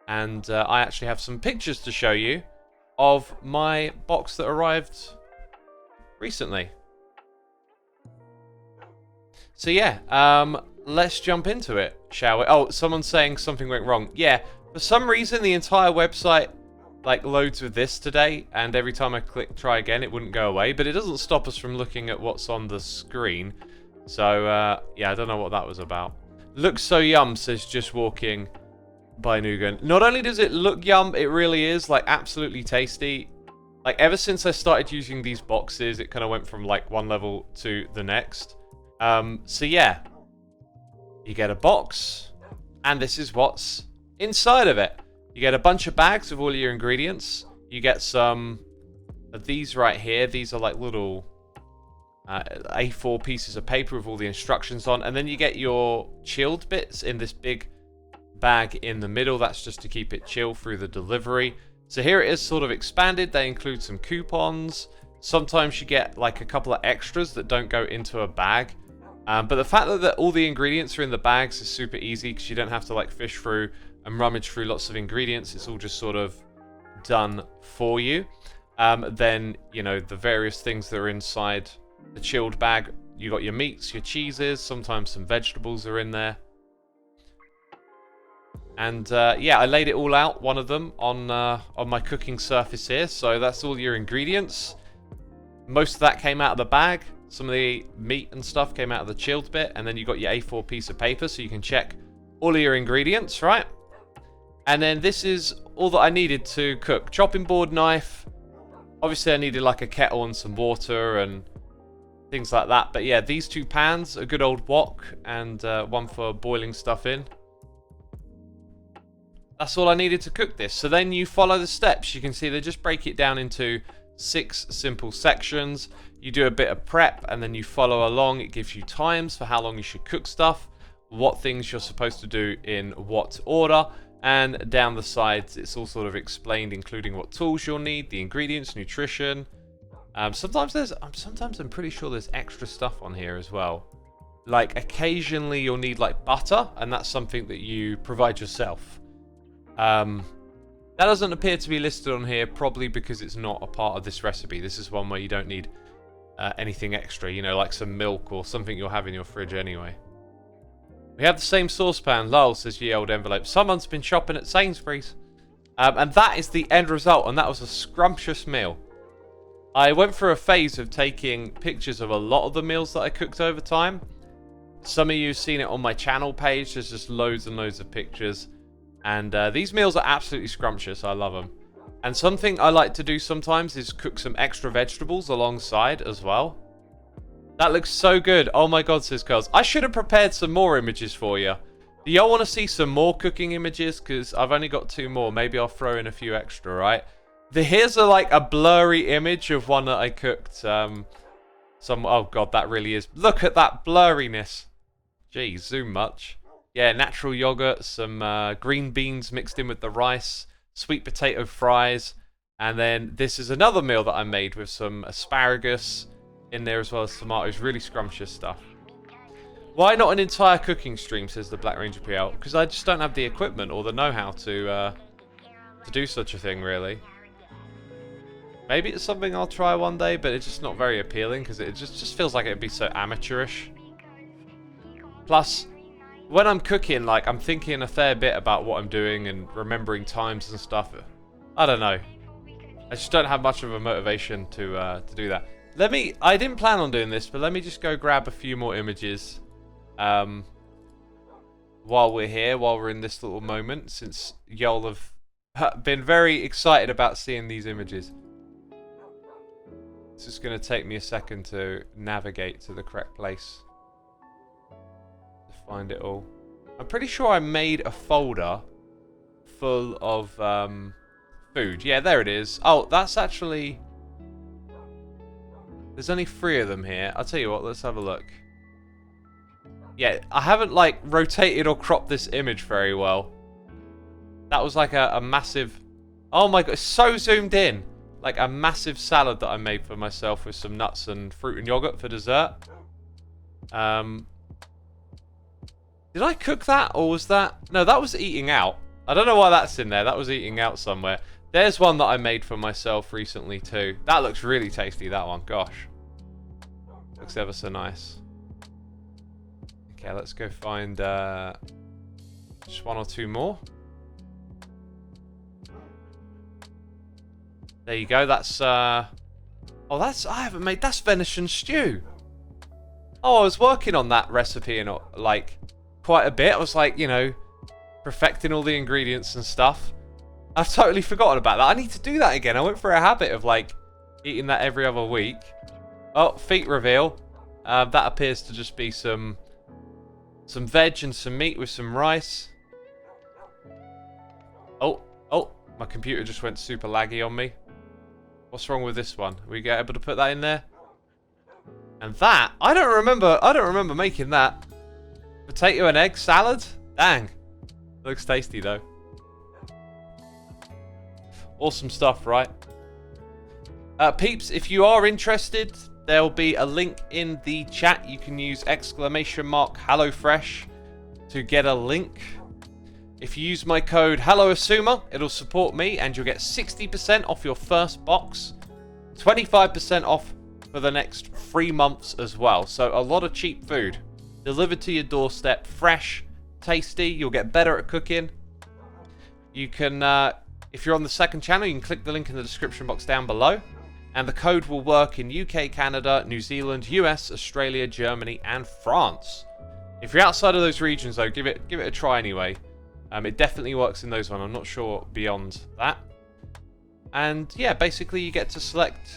And I actually have some pictures to show you of my box that arrived recently. So yeah, let's jump into it, shall we? Oh, someone's saying something went wrong. Yeah, for some reason the entire website loads with this today, and every time I click try again it wouldn't go away, but it doesn't stop us from looking at what's on the screen. So yeah, I don't know what that was about. Looks so yum, says Just Walking by Nugan. Not only does it look yum, it really is absolutely tasty. Ever since I started using these boxes, it kind of went from one level to the next. So yeah, you get a box, and this is what's inside of it. You get a bunch of bags of all your ingredients. You get some of these right here. These are little A4 pieces of paper with all the instructions on, and then you get your chilled bits in this big bag in the middle. That's just to keep it chill through the delivery. So here it is sort of expanded. They include some coupons. Sometimes you get a couple of extras that don't go into a bag. But the fact that all the ingredients are in the bags is super easy because you don't have to fish through and rummage through lots of ingredients. It's all just sort of done for you. Then, the various things that are inside the chilled bag. You got your meats, your cheeses, sometimes some vegetables are in there. And yeah, I laid it all out, one of them, on my cooking surface here. So that's all your ingredients. Most of that came out of the bag. Some of the meat and stuff came out of the chilled bit. And then you got your A4 piece of paper so you can check all of your ingredients, right? And then this is all that I needed to cook. Chopping board, knife. Obviously I needed a kettle and some water and things like that. But yeah, these two pans, a good old wok, and one for boiling stuff in. That's all I needed to cook this. So then you follow the steps. You can see they just break it down into 6 simple sections. You do a bit of prep and then you follow along. It gives you times for how long you should cook stuff, what things you're supposed to do in what order, and down the sides it's all sort of explained, including what tools you'll need, the ingredients, nutrition. Sometimes I'm pretty sure there's extra stuff on here as well. Occasionally you'll need butter, and that's something that you provide yourself. That doesn't appear to be listed on here, probably because it's not a part of this recipe. This is one where you don't need anything extra, like some milk or something you'll have in your fridge anyway. We have the same saucepan, lol, says Ye Old Envelope. Someone's been shopping at Sainsbury's. And that is the end result, and that was a scrumptious meal. I went through a phase of taking pictures of a lot of the meals that I cooked over time. Some of you have seen it on my channel page. There's just loads and loads of pictures. And these meals are absolutely scrumptious. I love them. And something I like to do sometimes is cook some extra vegetables alongside as well. That looks so good. Oh my god, says Curls. I should have prepared some more images for you. Do y'all want to see some more cooking images? Because I've only got 2 more. Maybe I'll throw in a few extra, right? Here's a blurry image of one that I cooked. Oh god, that really is. Look at that blurriness. Jeez, zoom much. Yeah, natural yogurt, some green beans mixed in with the rice, sweet potato fries, and then this is another meal that I made with some asparagus in there as well as tomatoes. Really scrumptious stuff. Why not an entire cooking stream, says the Black Ranger PL? Because I just don't have the equipment or the know-how to do such a thing, really. Maybe it's something I'll try one day, but it's just not very appealing because it just feels like it'd be so amateurish. Plus, when I'm cooking, I'm thinking a fair bit about what I'm doing and remembering times and stuff. I don't know. I just don't have much of a motivation to do that. I didn't plan on doing this, but let me just go grab a few more images. While we're here, while we're in this little moment, since y'all have been very excited about seeing these images. It's just going to take me a second to navigate to the correct place to find it all. I'm pretty sure I made a folder full of food. Yeah, there it is. Oh, that's actually... There's only 3 of them here. I'll tell you what, let's have a look. Yeah, I haven't, like, rotated or cropped this image very well. That was like a massive... Oh my god, it's so zoomed in. Like a massive salad that I made for myself with some nuts and fruit and yogurt for dessert. Did I cook that, or was that... No, that was eating out. I don't know why that's in there. That was eating out somewhere. There's one that I made for myself recently too. That looks really tasty, that one. Gosh. Looks ever so nice. Okay, let's go find just 1 or 2 more. There you go. That's oh, that's... I haven't made... That's venison stew. Oh, I was working on that recipe and like quite a bit. I was like, you know, perfecting all the ingredients and stuff. I've totally forgotten about that. I need to do that again. I went for a habit of like eating that every other week. Oh, feet reveal. That appears to just be some veg and some meat with some rice. Oh, my computer just went super laggy on me. What's wrong with this one? Are we able to put that in there? And that, I don't remember making that. Potato and egg salad? Dang. Looks tasty though. Awesome stuff, right? Peeps, if you are interested, there'll be a link in the chat. You can use !HelloFresh to get a link. If you use my code HelloXisuma, it'll support me and you'll get 60% off your first box, 25% off for the next 3 months as well. So a lot of cheap food delivered to your doorstep, fresh, tasty. You'll get better at cooking. You can, if you're on the second channel, you can click the link in the description box down below. And the code will work in UK, Canada, New Zealand, US, Australia, Germany, and France. If you're outside of those regions, though, give it a try anyway. It definitely works in those ones. I'm not sure beyond that. And yeah, basically you get to select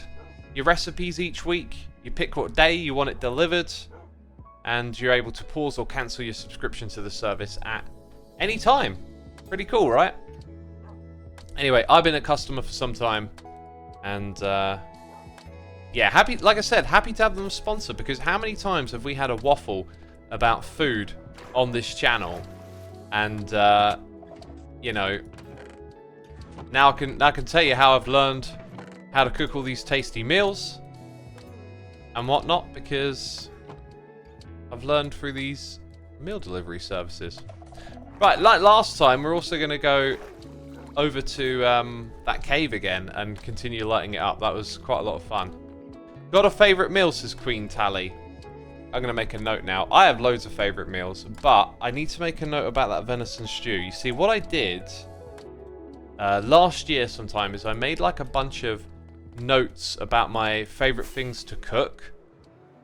your recipes each week. You pick what day you want it delivered. And you're able to pause or cancel your subscription to the service at any time. Pretty cool, right? Anyway, I've been a customer for some time. And yeah, happy, like I said, happy to have them sponsor, because how many times have we had a waffle about food on this channel? And you know, now I can tell you how I've learned how to cook all these tasty meals and whatnot, because I've learned through these meal delivery services. Right, like last time, we're also going to go over to that cave again and continue lighting it up. That was quite a lot of fun. Got a favourite meal, says Queen Tally. I'm going to make a note now. I have loads of favourite meals, but I need to make a note about that venison stew. You see, what I did last year sometime is I made like a bunch of notes about my favourite things to cook.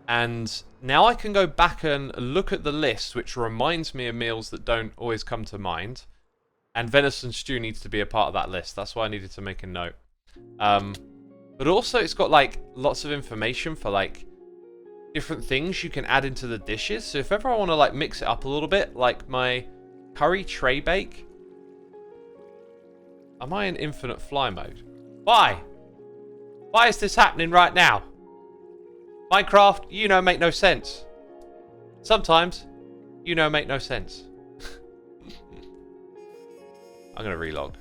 And now I can go back and look at the list, which reminds me of meals that don't always come to mind. And venison stew needs to be a part of that list. That's why I needed to make a note. But also it's got like lots of information for like different things you can add into the dishes. So if ever I want to like mix it up a little bit, like my curry tray bake. Am I in infinite fly mode? Why? Why is this happening right now? Minecraft, you know, make no sense. Sometimes, you know, make no sense. I'm going to relog.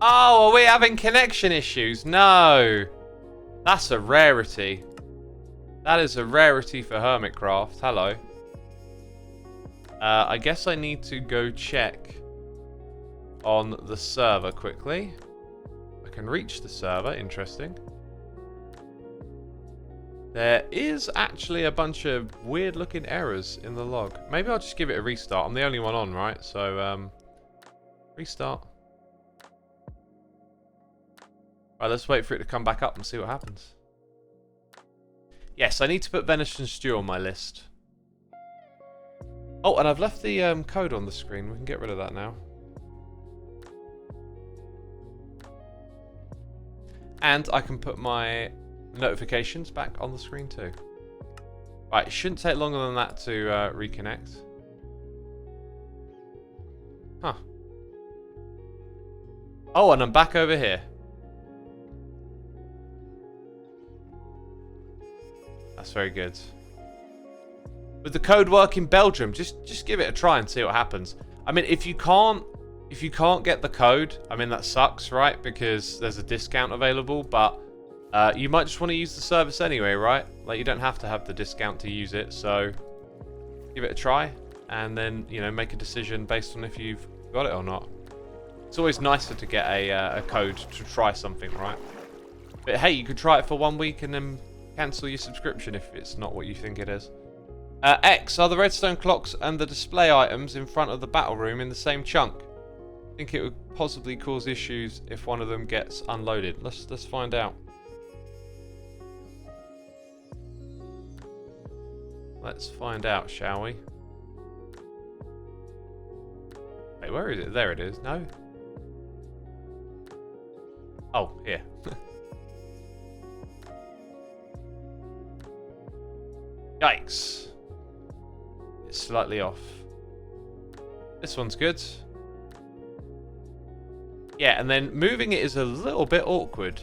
Oh, are we having connection issues? No. That's a rarity. That is a rarity for Hermitcraft. Hello. I guess I need to go check on the server quickly. I can reach the server. Interesting. There is actually a bunch of weird looking errors in the log. Maybe I'll just give it a restart. I'm the only one on, right? So, restart. Right, let's wait for it to come back up and see what happens. Yes, I need to put venison stew on my list. Oh, and I've left the code on the screen. We can get rid of that now. And I can put my notifications back on the screen too. Right, it shouldn't take longer than that to reconnect. Huh. Oh, and I'm back over here. That's very good. With the code work in Belgium, just give it a try and see what happens. I mean, if you can't get the code, I mean that sucks, right? Because there's a discount available, but you might just want to use the service anyway, right? Like you don't have to have the discount to use it, so give it a try and then, you know, make a decision based on if you've got it or not. It's always nicer to get a code to try something, right? But hey, you could try it for 1 week and then cancel your subscription if it's not what you think it is. X, are the redstone clocks and the display items in front of the battle room in the same chunk? I think it would possibly cause issues if one of them gets unloaded. Let's find out. Let's find out, shall we? Wait, where is it? There it is. No? Oh, here. Yikes. It's slightly off. This one's good. Yeah, and then moving it is a little bit awkward.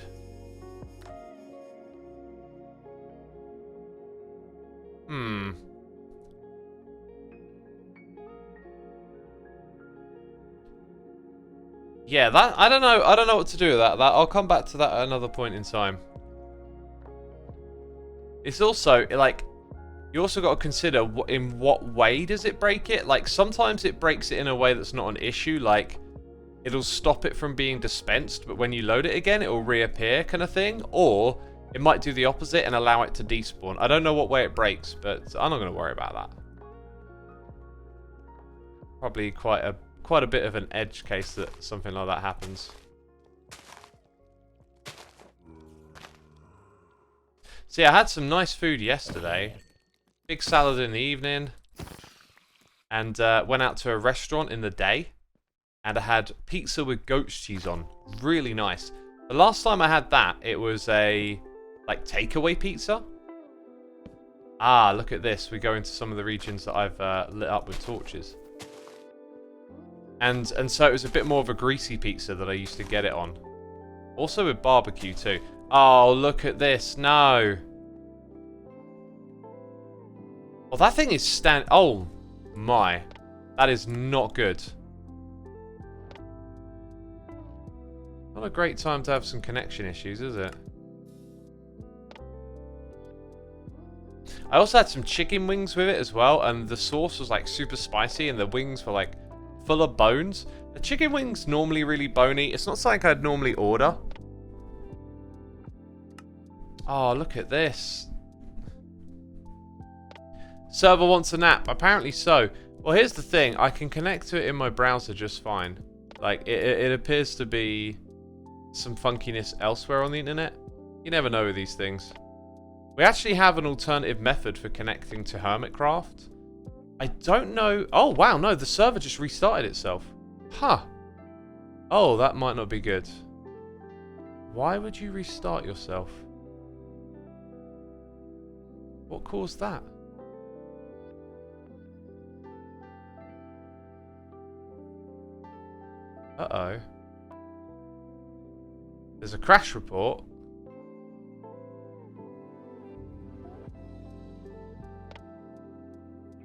Yeah, that I don't know what to do with that. I'll come back to that at another point in time. It's also like you also got to consider in what way does it break it? Like sometimes it breaks it in a way that's not an issue, like it'll stop it from being dispensed, but when you load it again, it will reappear kind of thing. Or it might do the opposite and allow it to despawn. I don't know what way it breaks, but I'm not going to worry about that. Probably quite a bit of an edge case that something like that happens. See, I had some nice food yesterday. Big salad in the evening. And went out to a restaurant in the day. And I had pizza with goat's cheese on. Really nice. The last time I had that, it was a like takeaway pizza. Ah, look at this. We go into some of the regions that I've lit up with torches. And so it was a bit more of a greasy pizza that I used to get it on. Also with barbecue too. Oh, look at this. No. Oh, that thing is oh, my. That is not good. Not a great time to have some connection issues, is it? I also had some chicken wings with it as well, and the sauce was like super spicy, and the wings were like full of bones. The chicken wings normally really bony. It's not something I'd normally order. Oh, look at this. Server wants a nap. Apparently so. Well, here's the thing. I can connect to it in my browser just fine. Like, it appears to be some funkiness elsewhere on the internet. You never know with these things. We actually have an alternative method for connecting to Hermitcraft. I don't know. Oh, wow. No, the server just restarted itself. Huh. Oh, that might not be good. Why would you restart yourself? What caused that? Uh-oh. There's a crash report.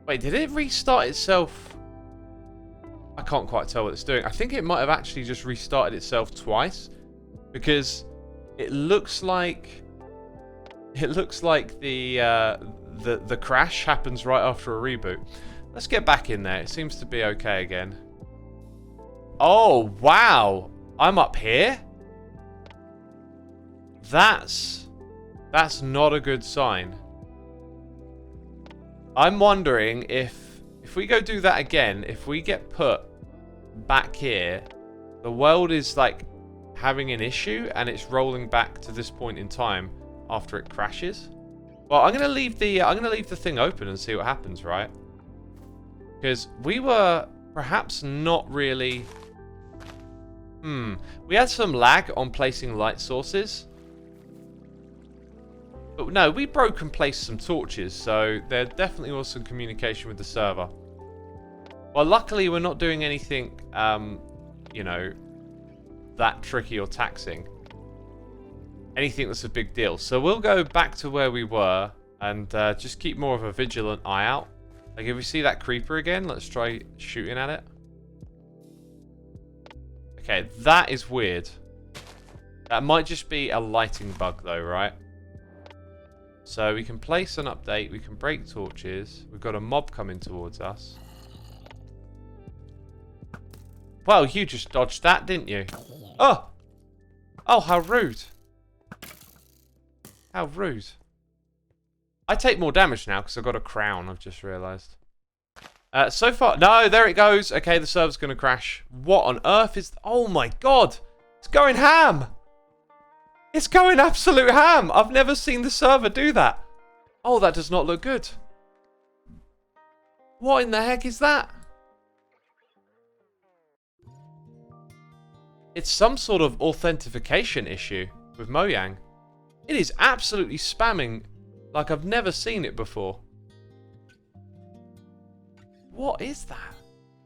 Wait, did it restart itself? I can't quite tell what it's doing. I think it might have actually just restarted itself twice, because it looks like the crash happens right after a reboot. Let's get back in there. It seems to be okay again. Oh, wow. I'm up here? That's not a good sign. I'm wondering if we go do that again, if we get put back here, the world is like having an issue and it's rolling back to this point in time after it crashes. Well, I'm gonna leave the thing open and see what happens, right? Because we were perhaps not really. We had some lag on placing light sources. But no, we broke and placed some torches, so there definitely was some communication with the server. Well, luckily we're not doing anything, you know, that tricky or taxing. Anything that's a big deal. So we'll go back to where we were and just keep more of a vigilant eye out. Like if we see that creeper again, let's try shooting at it. Okay, that is weird. That might just be a lighting bug though, right? So we can place an update, we can break torches. We've got a mob coming towards us. Well, you just dodged that, didn't you? Oh! Oh, how rude. How rude. I take more damage now because I've got a crown, I've just realised. So far... No, there it goes. Okay, the server's going to crash. What on earth is... Oh my god! It's going ham! It's going absolute ham! I've never seen the server do that. Oh, that does not look good. What in the heck is that? It's some sort of authentication issue with Mojang. It is absolutely spamming like I've never seen it before. What is that?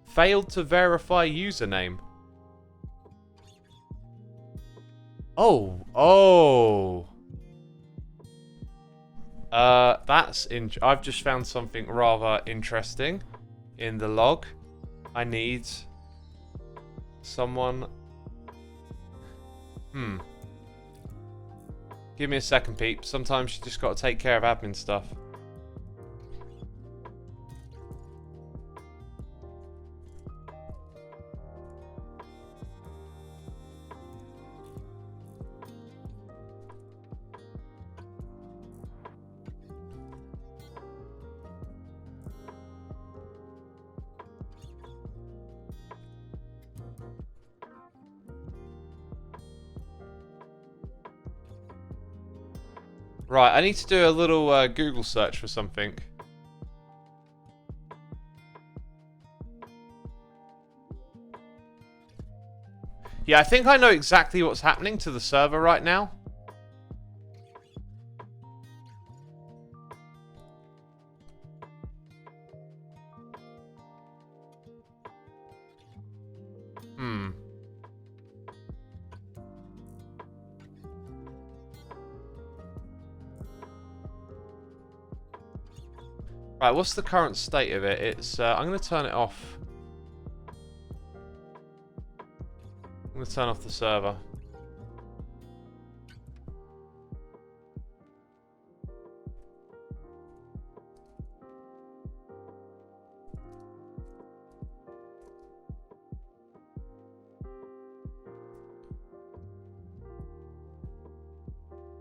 Failed to verify username. Oh, oh. I've just found something rather interesting in the log. I need someone. Give me a second, peep. Sometimes you just got to take care of admin stuff. Right, I need to do a little Google search for something. Yeah, I think I know exactly what's happening to the server right now. Right, what's the current state of it? It's, I'm going to turn it off. I'm going to turn off the server.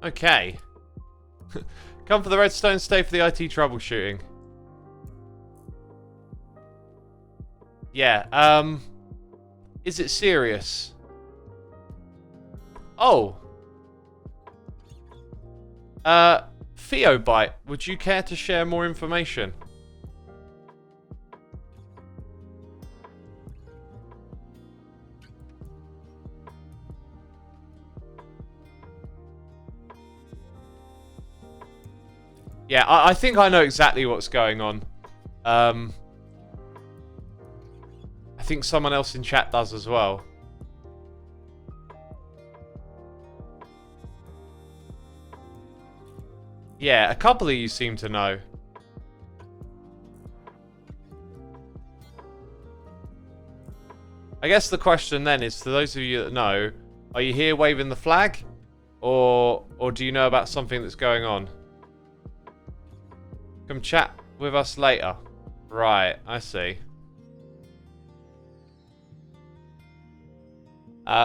Okay. Come for the redstone, stay for the IT troubleshooting. Yeah, is it serious? Oh. Theobite, would you care to share more information? Yeah, I think I know exactly what's going on. I think someone else in chat does as well. Yeah, a couple of you seem to know. I guess the question then is, to those of you that know, are you here waving the flag? Or do you know about something that's going on? Come chat with us later. Right, I see.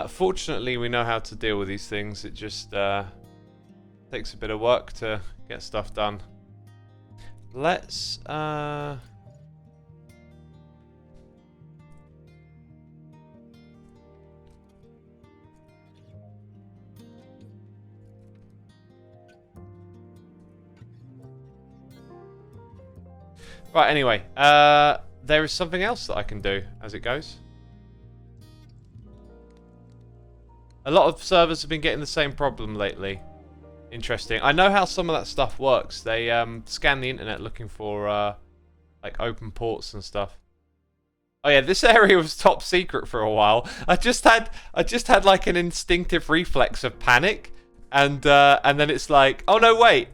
Fortunately, we know how to deal with these things. It just takes a bit of work to get stuff done. Let's... Right, anyway. There is something else that I can do as it goes. A lot of servers have been getting the same problem lately. Interesting. I know how some of that stuff works. They scan the internet looking for like open ports and stuff. Oh yeah, this area was top secret for a while. I just had like an instinctive reflex of panic, and then it's like, oh no, wait,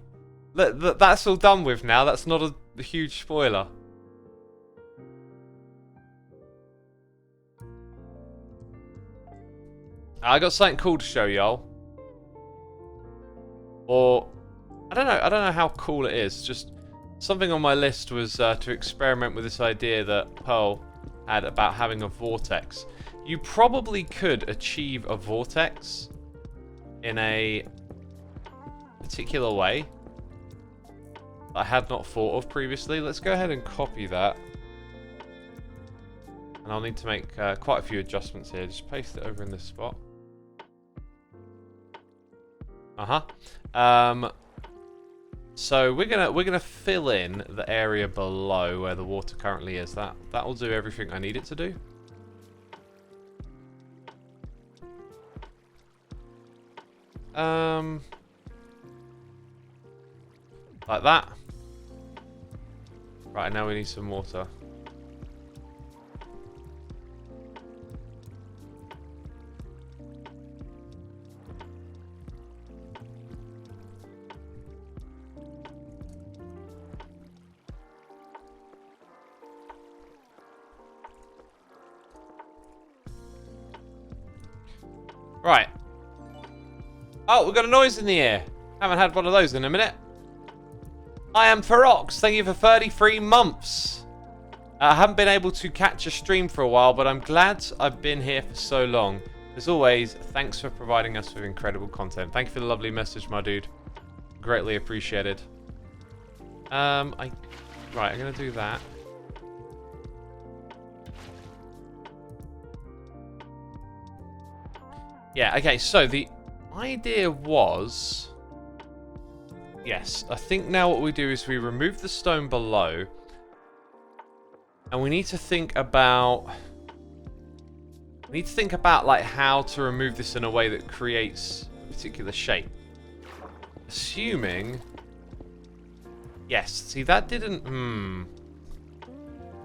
that's all done with now. That's not a huge spoiler. I got something cool to show y'all. Or I don't know how cool it is. Just something on my list was to experiment with this idea that Pearl had about having a vortex. You probably could achieve a vortex in a particular way that I had not thought of previously. Let's go ahead and copy that. And I'll need to make quite a few adjustments here. Just paste it over in this spot. So we're gonna fill in the area below where the water currently is. That will do everything I need it to do. Like that. Right, now we need some water. Right. Oh, we've got a noise in the air. Haven't had one of those in a minute. I am Ferox. Thank you for 33 months. I haven't been able to catch a stream for a while, but I'm glad I've been here for so long. As always, thanks for providing us with incredible content. Thank you for the lovely message, my dude. Greatly appreciated. Right, I'm going to do that. Yeah, okay, so the idea was... Yes, I think now what we do is we remove the stone below. And we need to think about... like how to remove this in a way that creates a particular shape. Assuming... Yes, see that didn't...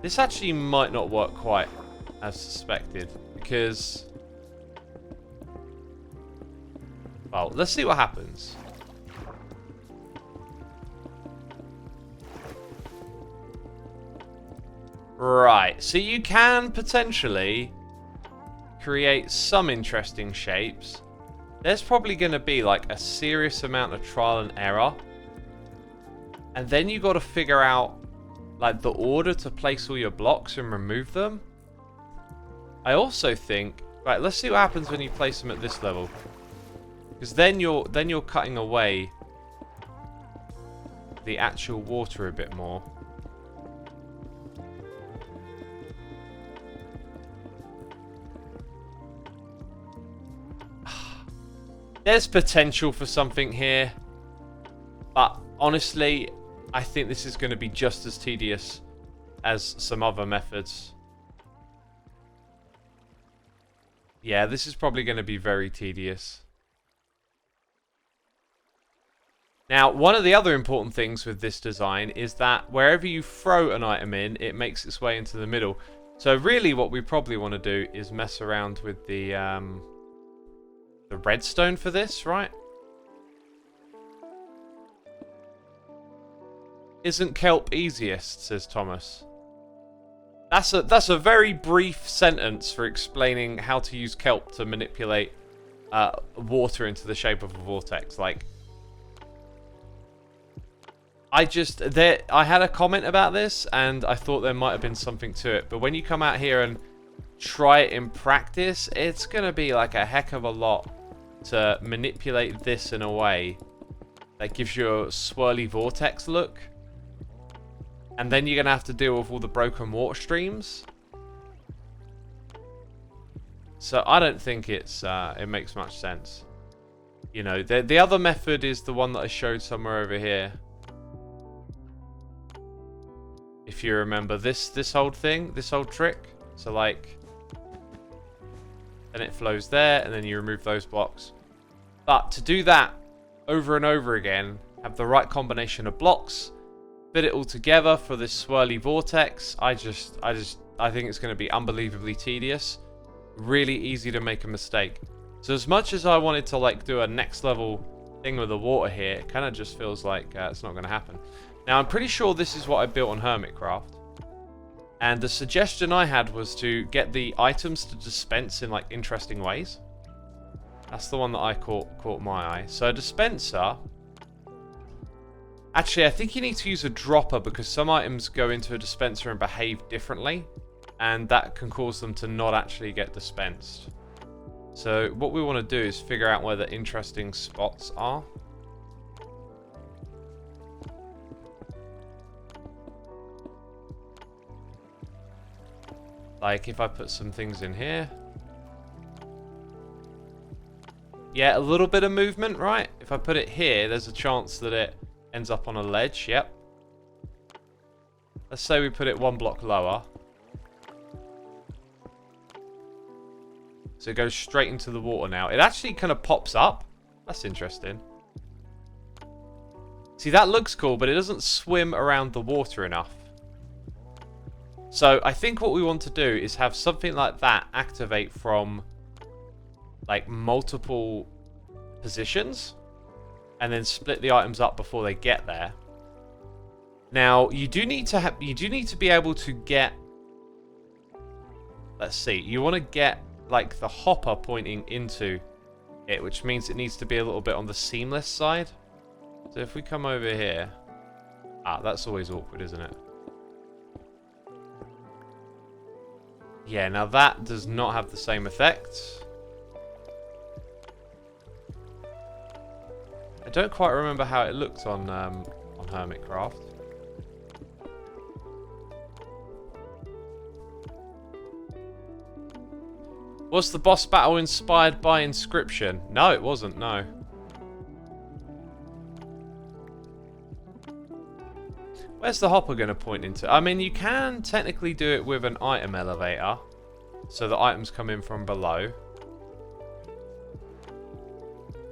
This actually might not work quite as suspected. Because... Well, let's see what happens. Right, so you can potentially create some interesting shapes. There's probably going to be like a serious amount of trial and error. And then you got to figure out like the order to place all your blocks and remove them. I also think, right, let's see what happens when you place them at this level. Because then you're cutting away the actual water a bit more. There's potential for something here, but honestly, I think this is going to be just as tedious as some other methods. Yeah, this is probably going to be very tedious. Now, one of the other important things with this design is that wherever you throw an item in, it makes its way into the middle. So really what we probably want to do is mess around with the redstone for this, right? Isn't kelp easiest, says Thomas. That's a very brief sentence for explaining how to use kelp to manipulate water into the shape of a vortex. Like, I had a comment about this, and I thought there might have been something to it. But when you come out here and try it in practice, it's going to be like a heck of a lot to manipulate this in a way that gives you a swirly vortex look. And then you're going to have to deal with all the broken water streams. So I don't think it makes much sense. You know, the other method is the one that I showed somewhere over here. If you remember this old thing, this old trick. So like, then it flows there, and then you remove those blocks. But to do that over and over again, have the right combination of blocks, fit it all together for this swirly vortex. I think it's going to be unbelievably tedious. Really easy to make a mistake. So as much as I wanted to like do a next level thing with the water here, it kind of just feels like it's not going to happen. Now I'm pretty sure this is what I built on Hermitcraft. And the suggestion I had was to get the items to dispense in like interesting ways. That's the one that I caught my eye. So dispenser. Actually, I think you need to use a dropper because some items go into a dispenser and behave differently. And that can cause them to not actually get dispensed. So what we want to do is figure out where the interesting spots are. Like if I put some things in here. Yeah, a little bit of movement, right? If I put it here, there's a chance that it ends up on a ledge. Yep. Let's say we put it one block lower. So it goes straight into the water now. It actually kind of pops up. That's interesting. See, that looks cool, but it doesn't swim around the water enough. So I think what we want to do is have something like that activate from like multiple positions and then split the items up before they get there. Now, you do need to be able to get, let's see, you want to get like the hopper pointing into it, which means it needs to be a little bit on the seamless side. So if we come over here, that's always awkward, isn't it? Yeah, now that does not have the same effect. I don't quite remember how it looked on Hermitcraft. Was the boss battle inspired by Inscription? No, it wasn't, no. Where's the hopper going to point into? I mean, you can technically do it with an item elevator. So the items come in from below.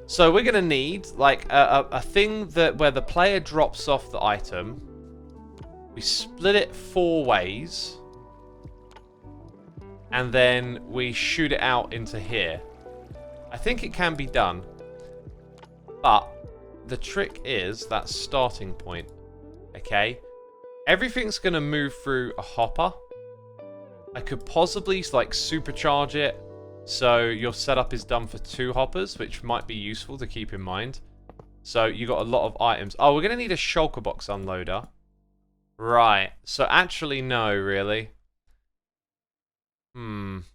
So we're going to need like a thing that where the player drops off the item. We split it 4 ways. And then we shoot it out into here. I think it can be done. But the trick is that starting point. Okay? Everything's going to move through a hopper. I could possibly like supercharge it so your setup is done for 2 hoppers, which might be useful to keep in mind. So you got a lot of items. Oh, we're going to need a shulker box unloader. Right. So actually, no, really. I'm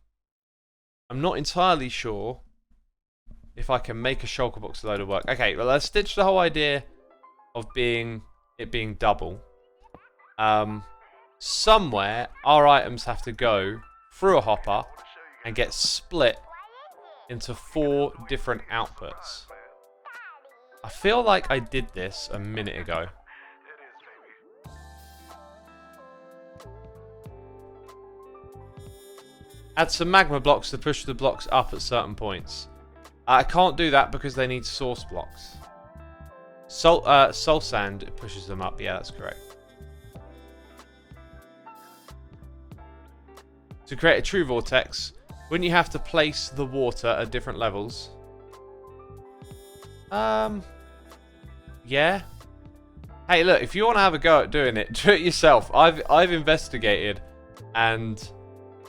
not entirely sure if I can make a shulker box loader work. Okay, well, let's ditch the whole idea of it being double. Somewhere our items have to go through a hopper and get split into 4 different outputs. I feel like I did this a minute ago. Add some magma blocks to push the blocks up at certain points. I can't do that because they need source blocks. Soul sand pushes them up. Yeah, that's correct. To create a true vortex, wouldn't you have to place the water at different levels? Yeah. Hey, look, if you want to have a go at doing it, do it yourself. I've investigated, and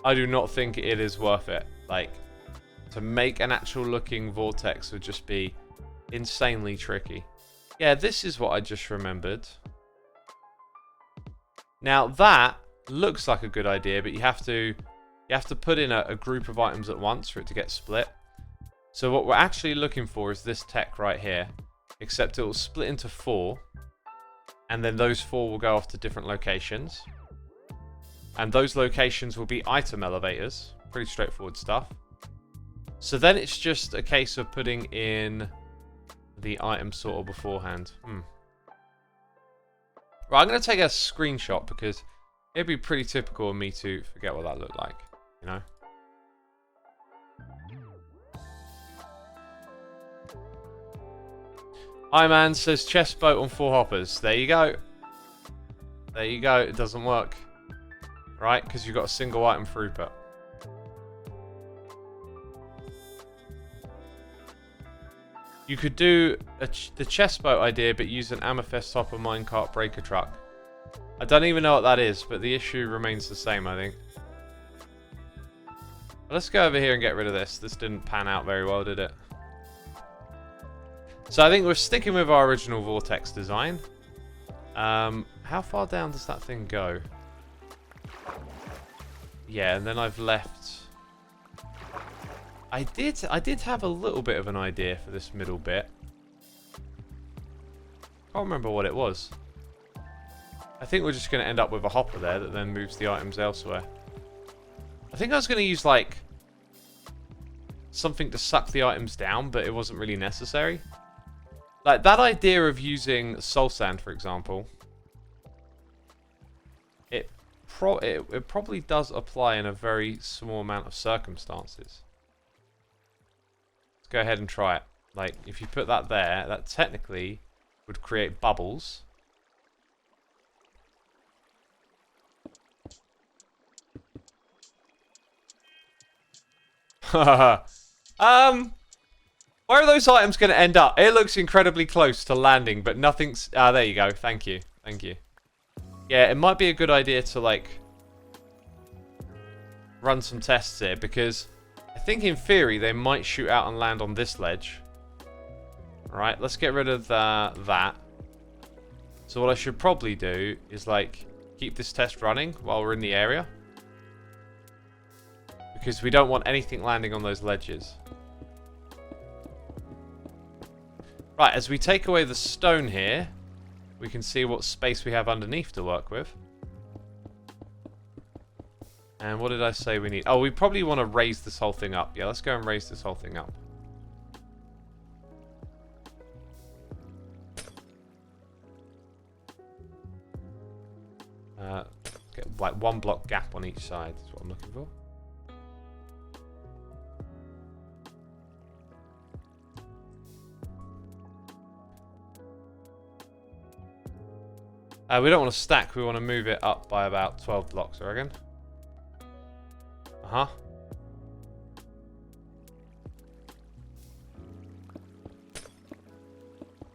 I do not think it is worth it. Like, to make an actual looking vortex would just be insanely tricky. Yeah, this is what I just remembered. Now that looks like a good idea, but you have to put in a group of items at once for it to get split. So what we're actually looking for is this tech right here, except it will split into 4, and then those 4 will go off to different locations. And those locations will be item elevators. Pretty straightforward stuff. So then it's just a case of putting in the item sorter beforehand. Right, I'm going to take a screenshot because It'd be pretty typical of me to forget what that looked like, you know? Iman says chest boat on 4 hoppers. There you go. There you go. It doesn't work. Right? Because you've got a single item throughput. You could do the chest boat idea, but use an amethyst hopper minecart breaker truck. I don't even know what that is, but the issue remains the same, I think. Let's go over here and get rid of this. This didn't pan out very well, did it? So I think we're sticking with our original vortex design. How far down does that thing go? Yeah, and then I've left... I did have a little bit of an idea for this middle bit. Can't remember what it was. I think we're just going to end up with a hopper there that then moves the items elsewhere. I think I was going to use, like, something to suck the items down, but it wasn't really necessary. Like, that idea of using soul sand, for example, it probably does apply in a very small amount of circumstances. Let's go ahead and try it. Like, if you put that there, that technically would create bubbles. Where are those items going to end up? It looks incredibly close to landing, but nothing's... Ah, there you go. Thank you. Thank you. Yeah, it might be a good idea to, like, run some tests here, because I think in theory they might shoot out and land on this ledge. Alright, let's get rid of that. So what I should probably do is, like, keep this test running while we're in the area. Because we don't want anything landing on those ledges. Right, as we take away the stone here, we can see what space we have underneath to work with. And what did I say we need? Oh, we probably want to raise this whole thing up. Yeah, let's go and raise this whole thing up. Get like 1 block gap on each side is what I'm looking for. We don't want to stack, we want to move it up by about 12 blocks, I reckon. Uh-huh.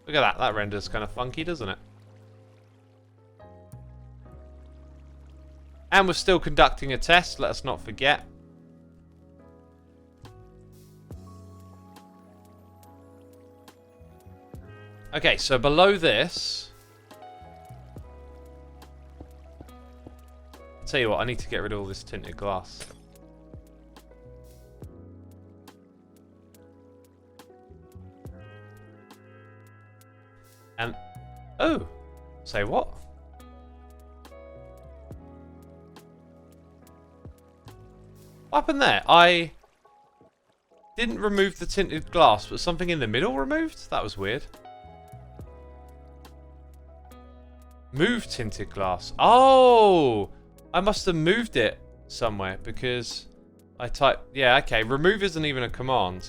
Look at that, that renders kind of funky, doesn't it? And we're still conducting a test, let us not forget. Okay, so below this... Tell you what, I need to get rid of all this tinted glass. And... Oh! Say what? What happened there? I didn't remove the tinted glass, but something in the middle removed? That was weird. Move tinted glass. Oh! I must have moved it somewhere because I typed... Yeah, okay. Remove isn't even a command.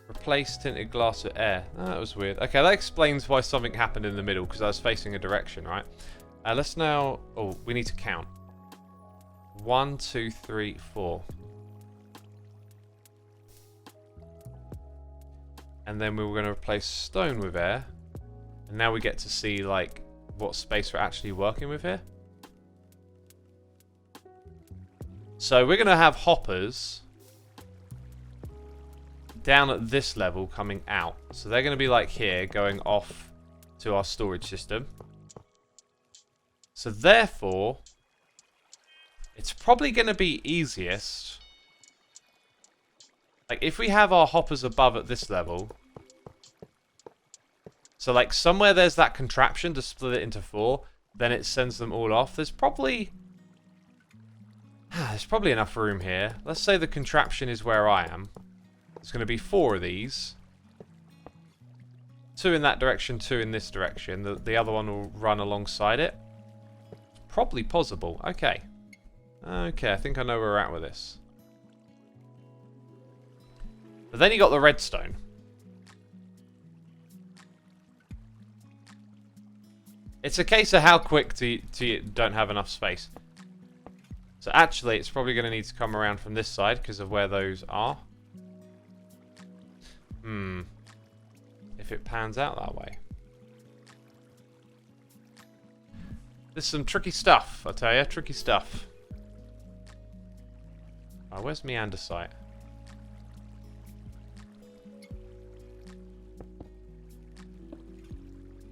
Replace tinted glass with air. Oh, that was weird. Okay, that explains why something happened in the middle because I was facing a direction, right? Let's now... Oh, we need to count. 1, 2, 3, 4. And then we were going to replace stone with air. And now we get to see, like, what space we're actually working with here. So we're going to have hoppers down at this level coming out. So they're going to be like here, going off to our storage system. So therefore, it's probably going to be easiest. Like if we have our hoppers above at this level. So like somewhere there's that contraption to split it into 4. Then it sends them all off. There's probably enough room here. Let's say the contraption is where I am. There's going to be 4 of these. 2 in that direction, 2 in this direction. The other one will run alongside it. probably possible. Okay. Okay, I think I know where we're at with this. But then you got the redstone. It's a case of how quick do you don't have enough space. So actually, it's probably going to need to come around from this side because of where those are. If it pans out that way. There's some tricky stuff, I tell you. Tricky stuff. Oh, where's my andesite?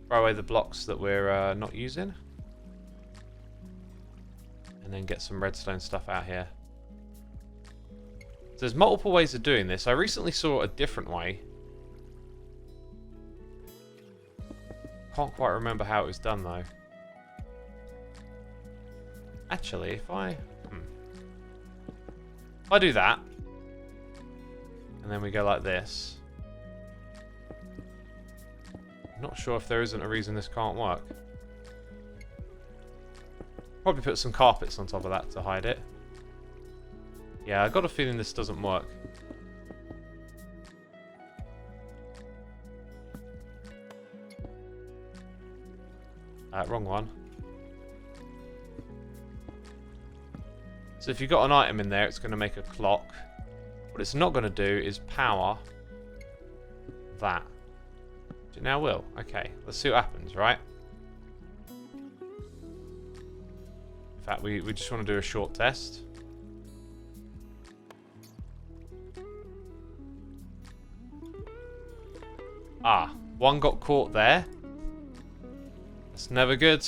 Throw away the blocks that we're not using. And then get some redstone stuff out here. So there's multiple ways of doing this. I recently saw a different way. Can't quite remember how it was done though. Actually, if I do that, and then we go like this, I'm not sure if there isn't a reason this can't work. Probably put some carpets on top of that to hide it. Yeah, I got a feeling this doesn't work. Wrong one. So if you've got an item in there, it's going to make a clock. What it's not going to do is power that. It now will. Okay, let's see what happens, right? In fact, we just want to do a short test. Ah, one got caught there. That's never good.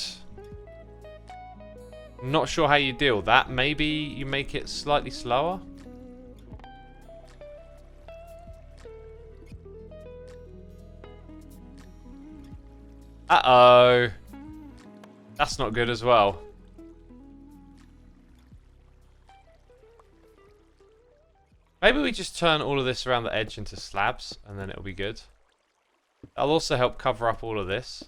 Not sure how you deal with that. Maybe you make it slightly slower. Uh-oh. That's not good as well. Maybe we just turn all of this around the edge into slabs and then it'll be good. That'll also help cover up all of this.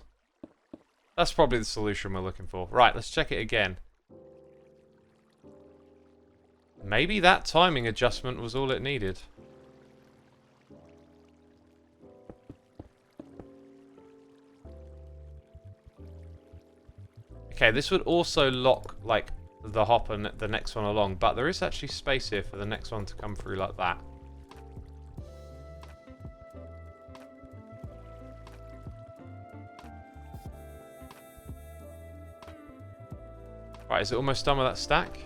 That's probably the solution we're looking for. Right, let's check it again. Maybe that timing adjustment was all it needed. Okay, this would also lock, like, the hop and the next one along, but there is actually space here for the next one to come through like that. Right, is it almost done with that stack?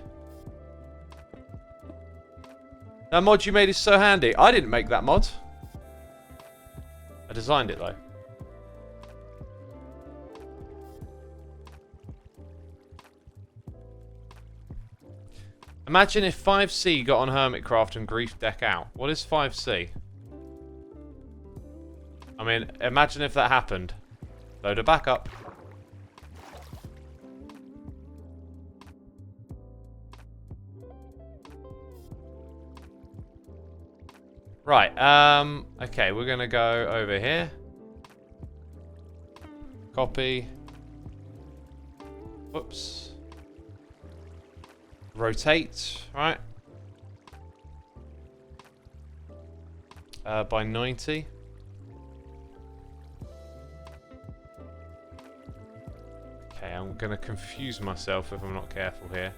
That mod you made is so handy. I didn't make that mod. I designed it though. Imagine if 5C got on Hermitcraft and griefed deck out. What is 5C? I mean, imagine if that happened. Load it back up. Right, okay, we're gonna go over here. Copy. Whoops. Rotate, right? By 90. Okay, I'm gonna confuse myself if I'm not careful here.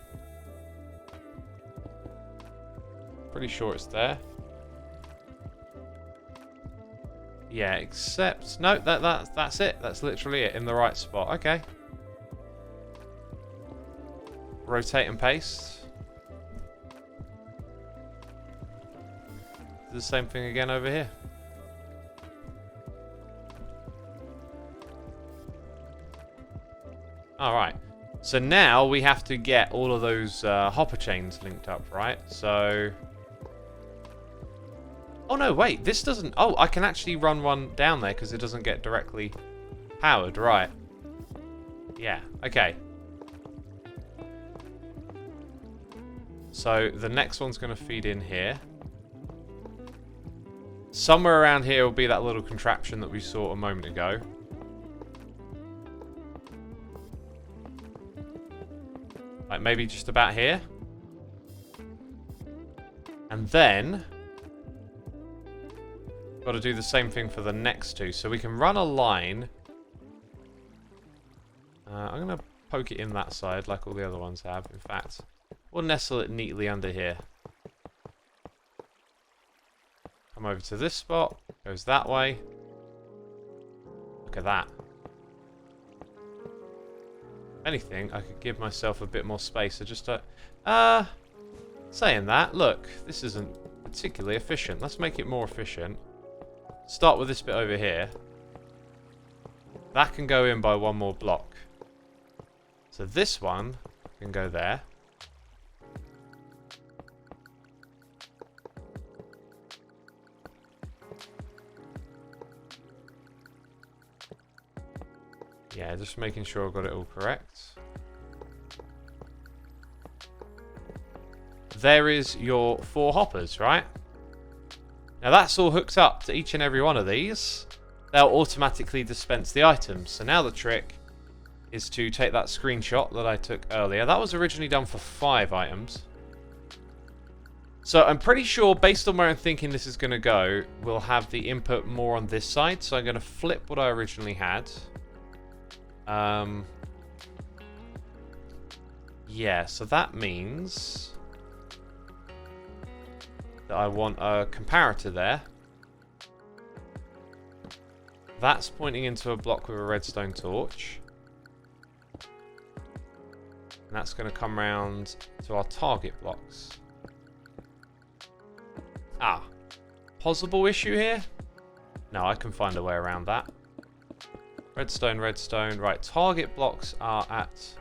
Pretty sure it's there. Yeah, except no, that's it. That's literally it in the right spot. Okay. Rotate and paste. Do the same thing again over here. All right. So now we have to get all of those hopper chains linked up, right? So. Oh no, wait, this doesn't... Oh, I can actually run one down there because it doesn't get directly powered, right. Yeah, okay. So the next one's going to feed in here. Somewhere around here will be that little contraption that we saw a moment ago. maybe just about here. And then got to do the same thing for the next two. So we can run a line. I'm going to poke it in that side like all the other ones have. In fact, we'll nestle it neatly under here. Come over to this spot. Goes that way. Look at that. If anything, I could give myself a bit more space. So just saying that, look, this isn't particularly efficient. Let's make it more efficient. Start with this bit over here. That can go in by one more block. So this one can go there. Yeah, just making sure I've got it all correct. There is your 4 hoppers, right? Now that's all hooked up to each and every one of these. They'll automatically dispense the items. So now the trick is to take that screenshot that I took earlier. That was originally done for 5 items. So I'm pretty sure, based on where I'm thinking this is going to go, we'll have the input more on this side. So I'm going to flip what I originally had. Yeah, so that means that I want a comparator there. That's pointing into a block with a redstone torch. And that's going to come round to our target blocks. Ah. Possible issue here? No, I can find a way around that. Redstone, redstone. Right, target blocks are at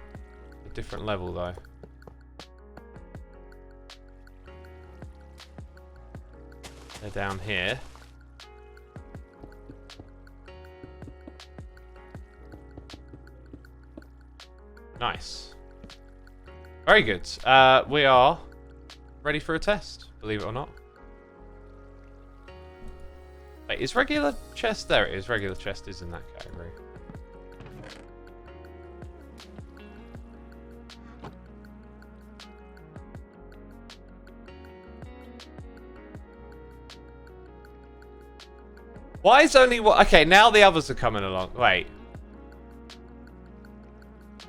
a different level though. They're down here. Nice. Very good. We are ready for a test, believe it or not. Wait, is regular chest? There it is. Regular chest is in that category. Why is only one? Okay, now the others are coming along. Wait.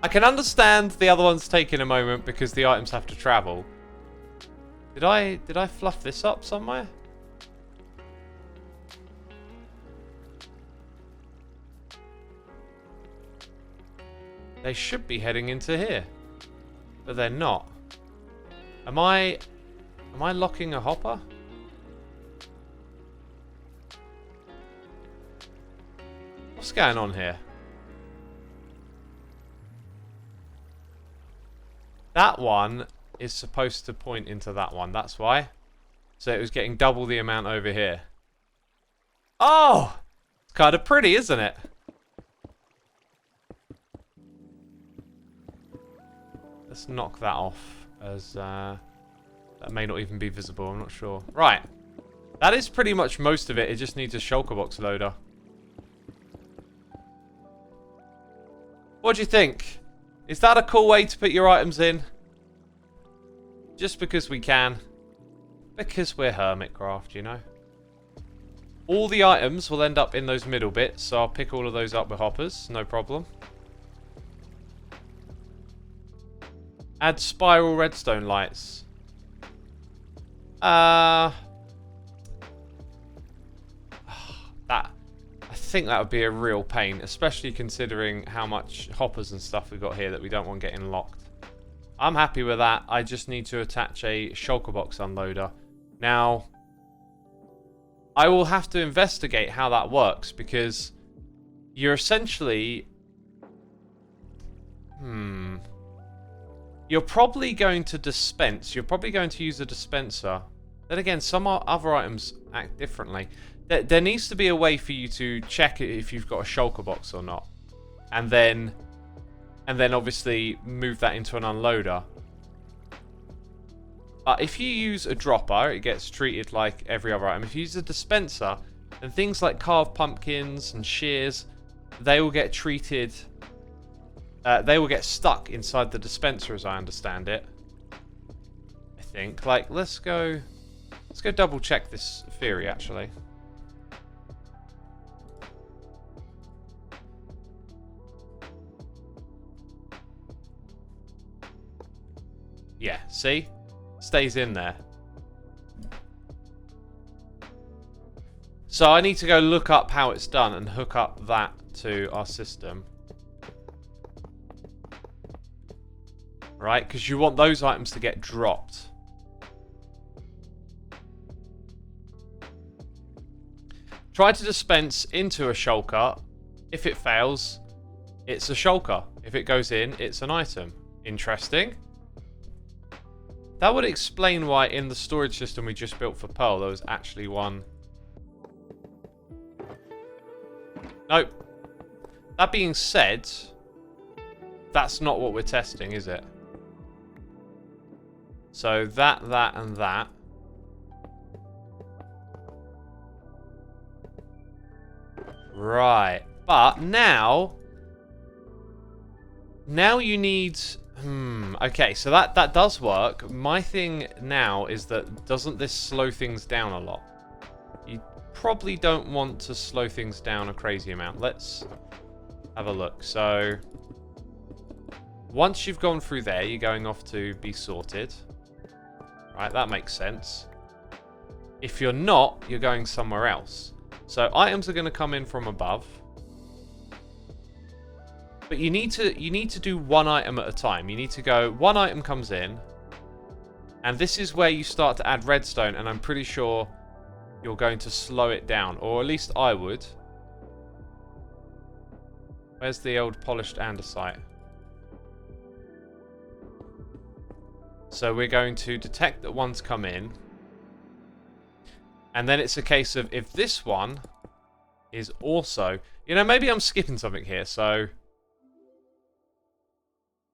I can understand the other ones taking a moment because the items have to travel. Did I fluff this up somewhere? They should be heading into here. But they're not. Am I locking a hopper? What's going on here? That one is supposed to point into that one. That's why. So it was getting double the amount over here. Oh! It's kind of pretty, isn't it? Let's knock that off, as that may not even be visible. I'm not sure. Right. That is pretty much most of it. It just needs a shulker box loader. What do you think? Is that a cool way to put your items in? Just because we can. Because we're Hermitcraft, you know. All the items will end up in those middle bits, so I'll pick all of those up with hoppers, no problem. Add spiral redstone lights. I think that would be a real pain, especially considering how much hoppers and stuff we've got here that we don't want getting locked. I'm happy with that. I just need to attach a shulker box unloader. Now, I will have to investigate how that works because you're essentially... You're probably going to dispense. You're probably going to use a dispenser. Then again, some other items act differently. There needs to be a way for you to check if you've got a shulker box or not. And then obviously move that into an unloader. But if you use a dropper, it gets treated like every other item. If you use a dispenser, then things like carved pumpkins and shears, they will get treated they will get stuck inside the dispenser, as I understand it. I think. Like, let's go double check this theory, actually. Yeah, see? Stays in there. So I need to go look up how it's done and hook up that to our system. Right? Because you want those items to get dropped. Try to dispense into a shulker. If it fails, it's a shulker. If it goes in, it's an item. Interesting. That would explain why in the storage system we just built for Pearl, there was actually one. Nope. That being said, that's not what we're testing, is it? So that, and that. Right. But now you need... okay, so that does work. My thing now is that doesn't this slow things down a lot? You probably don't want to slow things down a crazy amount. Let's have a look. So once you've gone through there, you're going off to be sorted. Right, that makes sense. If you're not, you're going somewhere else. So items are going to come in from above. But you need to do one item at a time. You need to go, one item comes in, and this is where you start to add redstone, and I'm pretty sure you're going to slow it down, or at least I would. Where's the old polished andesite? So we're going to detect that one's come in, and then it's a case of if this one is also... You know, maybe I'm skipping something here, so...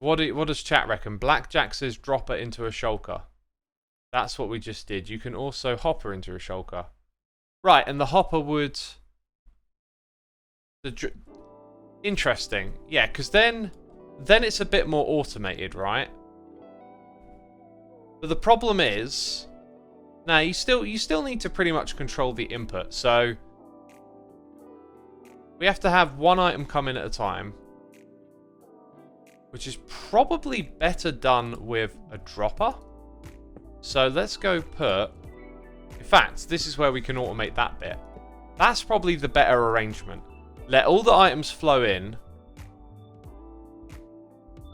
What does chat reckon? Blackjack says drop her into a shulker. That's what we just did. You can also hop her into a shulker. Right, and the hopper would... Interesting. Yeah, because then it's a bit more automated, right? But the problem is... Now, you still need to pretty much control the input. So, we have to have one item come in at a time. Which is probably better done with a dropper. So let's go put... In fact, this is where we can automate that bit. That's probably the better arrangement. Let all the items flow in.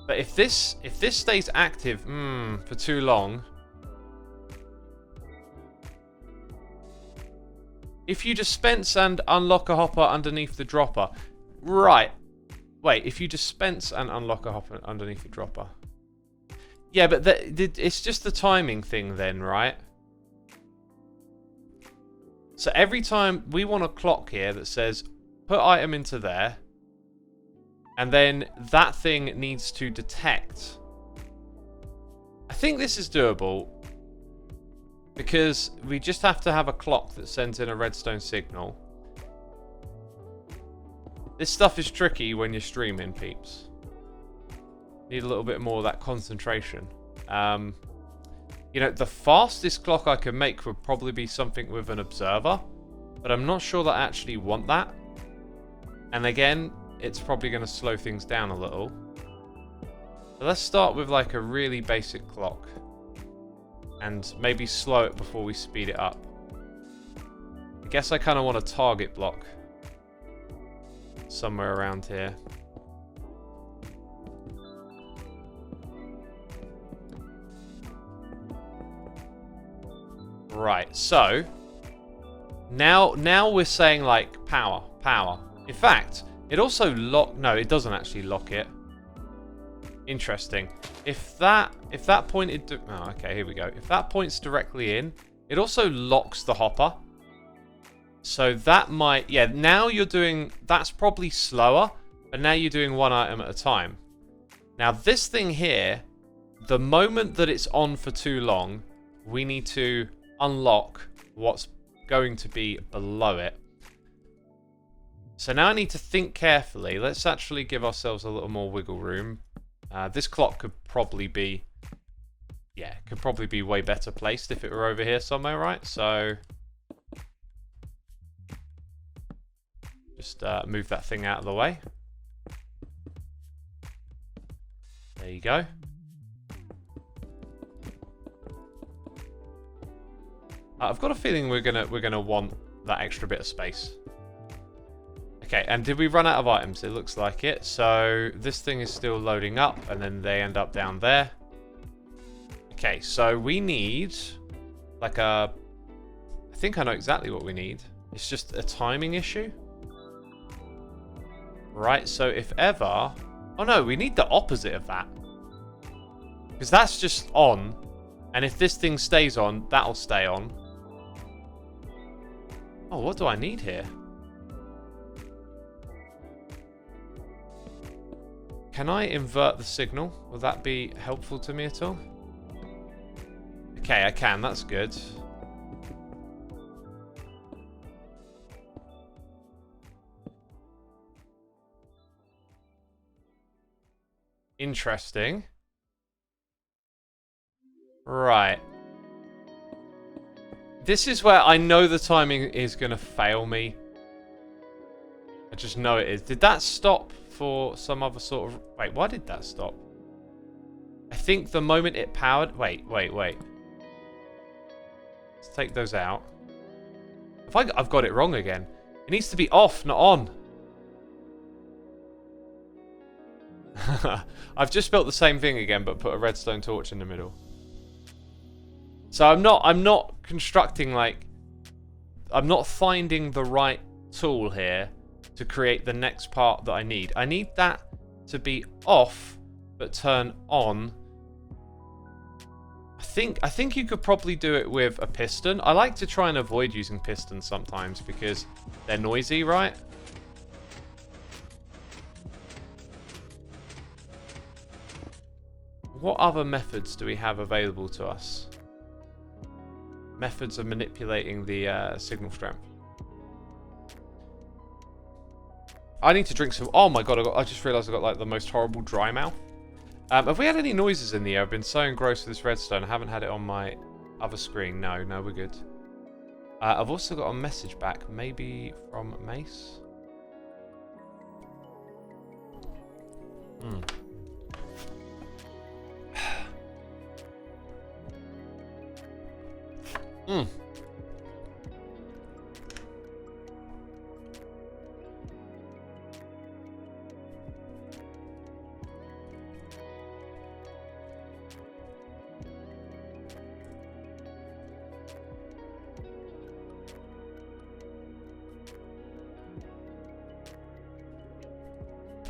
But if this stays active for too long... If you dispense and unlock a hopper underneath the dropper... Right. Wait, if you dispense and unlock a hopper underneath the dropper. Yeah, but it's just the timing thing then, right? So every time we want a clock here that says, put item into there. And then that thing needs to detect. I think this is doable. Because we just have to have a clock that sends in a redstone signal. This stuff is tricky when you're streaming, peeps. Need a little bit more of that concentration. You know, the fastest clock I can make would probably be something with an observer. But I'm not sure that I actually want that. And again, it's probably going to slow things down a little. So let's start with like a really basic clock. And maybe slow it before we speed it up. I guess I kind of want a target block. Somewhere around here. Right, so now we're saying like power. In fact, it also no, it doesn't actually lock it. Interesting. If that pointed to, oh, okay, here we go. If that points directly in, it also locks the hopper. So that might... Yeah, now you're doing... That's probably slower, but now you're doing one item at a time. Now, this thing here, the moment that it's on for too long, we need to unlock what's going to be below it. So now I need to think carefully. Let's actually give ourselves a little more wiggle room. This clock could probably be... Yeah, could probably be way better placed if it were over here somewhere, right? So... Just move that thing out of the way. There you go. I've got a feeling we're gonna want that extra bit of space. Okay, and did we run out of items? It looks like it. So this thing is still loading up, and then they end up down there. Okay, so we need like a... I think I know exactly what we need. It's just a timing issue. Right, so if ever... Oh no, we need the opposite of that. Because that's just on. And if this thing stays on, that'll stay on. Oh, what do I need here? Can I invert the signal? Will that be helpful to me at all? Okay, I can. That's good. Interesting. Right. This is where I know the timing is going to fail me. I just know it is. Did that stop for some other sort of... Wait, why did that stop? I think the moment it powered... Wait. Let's take those out. I've got it wrong again. It needs to be off, not on. I've just built the same thing again, but put a redstone torch in the middle. So I'm not constructing like... I'm not finding the right tool here to create the next part that I need. I need that to be off, but turn on. I think you could probably do it with a piston. I like to try and avoid using pistons sometimes because they're noisy, right? What other methods do we have available to us? Methods of manipulating the signal strength. I need to drink some... Oh my god, I just realised I got like the most horrible dry mouth. Have we had any noises in the air? I've been so engrossed with this redstone. I haven't had it on my other screen. No, we're good. I've also got a message back, maybe from Mace.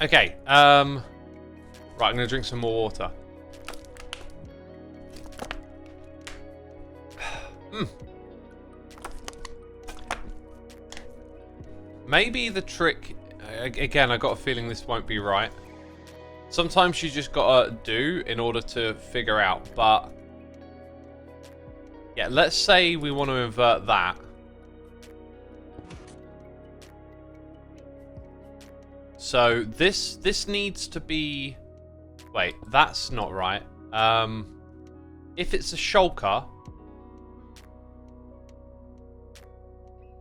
Okay, right, I'm gonna drink some more water. Maybe the trick, again, I got a feeling this won't be right. Sometimes you just gotta do in order to figure out, but... Yeah, let's say we want to invert that. So this needs to be... Wait, that's not right. If it's a shulker,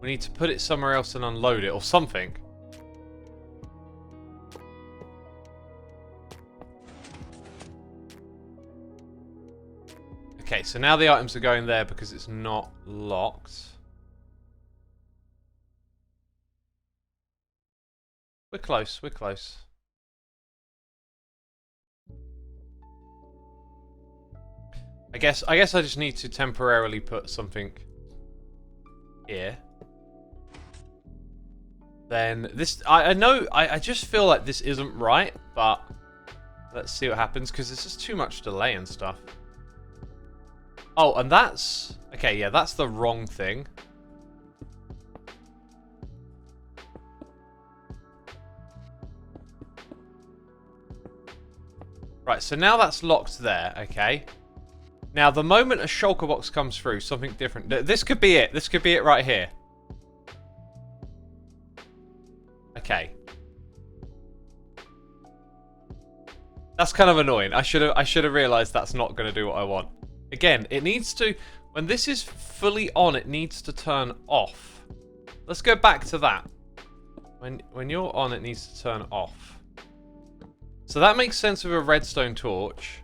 we need to put it somewhere else and unload it or something. Okay, so now the items are going there because it's not locked. We're close, we're close. I guess I just need to temporarily put something here. Then this, I know, I just feel like this isn't right, but let's see what happens because there's just too much delay and stuff. Oh, and that's, okay, yeah, that's the wrong thing. Right, so now that's locked there, okay. Now, the moment a shulker box comes through, something different. This could be it. This could be it right here. Okay. That's kind of annoying. I should have realized that's not going to do what I want. Again, it needs to, when this is fully on, it needs to turn off. Let's go back to that. When you're on, it needs to turn off. So that makes sense with a redstone torch.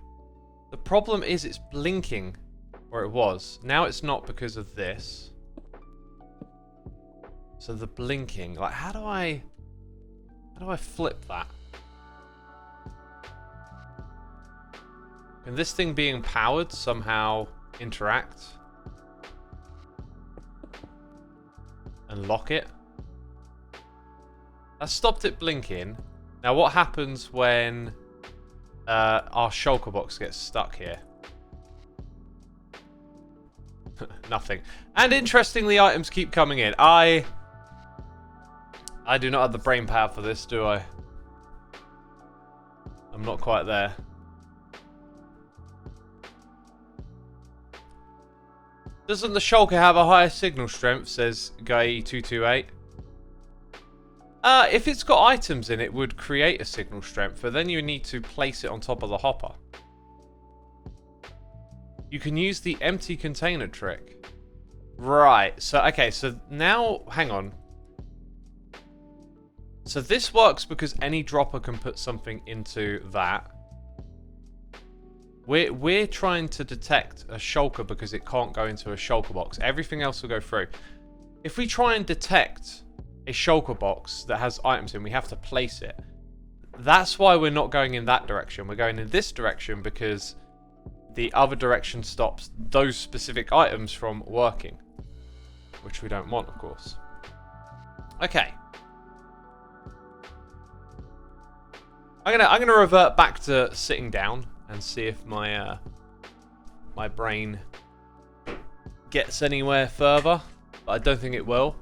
The problem is it's blinking, or it was. Now it's not because of this. So the blinking, like how do I flip that? Can this thing being powered somehow interact? And lock it? That stopped it blinking. Now what happens when our shulker box gets stuck here? Nothing. And interestingly, items keep coming in. I do not have the brain power for this, do I? I'm not quite there. Doesn't the shulker have a higher signal strength, says Guy228. If it's got items in it, would create a signal strength, but then you need to place it on top of the hopper. You can use the empty container trick. Right, so, okay, so now, hang on. So this works because any dropper can put something into that. We're trying to detect a shulker because it can't go into a shulker box. Everything else will go through. If we try and detect a shulker box that has items in, we have to place it. That's why we're not going in that direction. We're going in this direction because the other direction stops those specific items from working, which we don't want, of course. Okay. I'm gonna revert back to sitting down and see if my my brain gets anywhere further. But I don't think it will.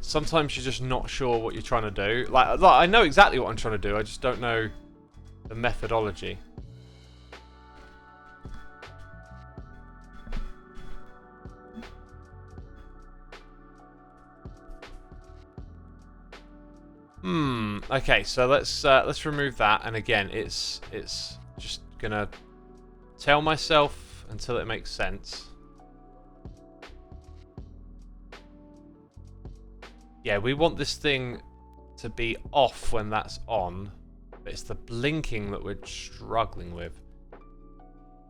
Sometimes you're just not sure what you're trying to do. Like I know exactly what I'm trying to do. I just don't know the methodology. Okay, so let's remove that, and again, it's just gonna tell myself until it makes sense. Yeah, we want this thing to be off when that's on, but it's the blinking that we're struggling with.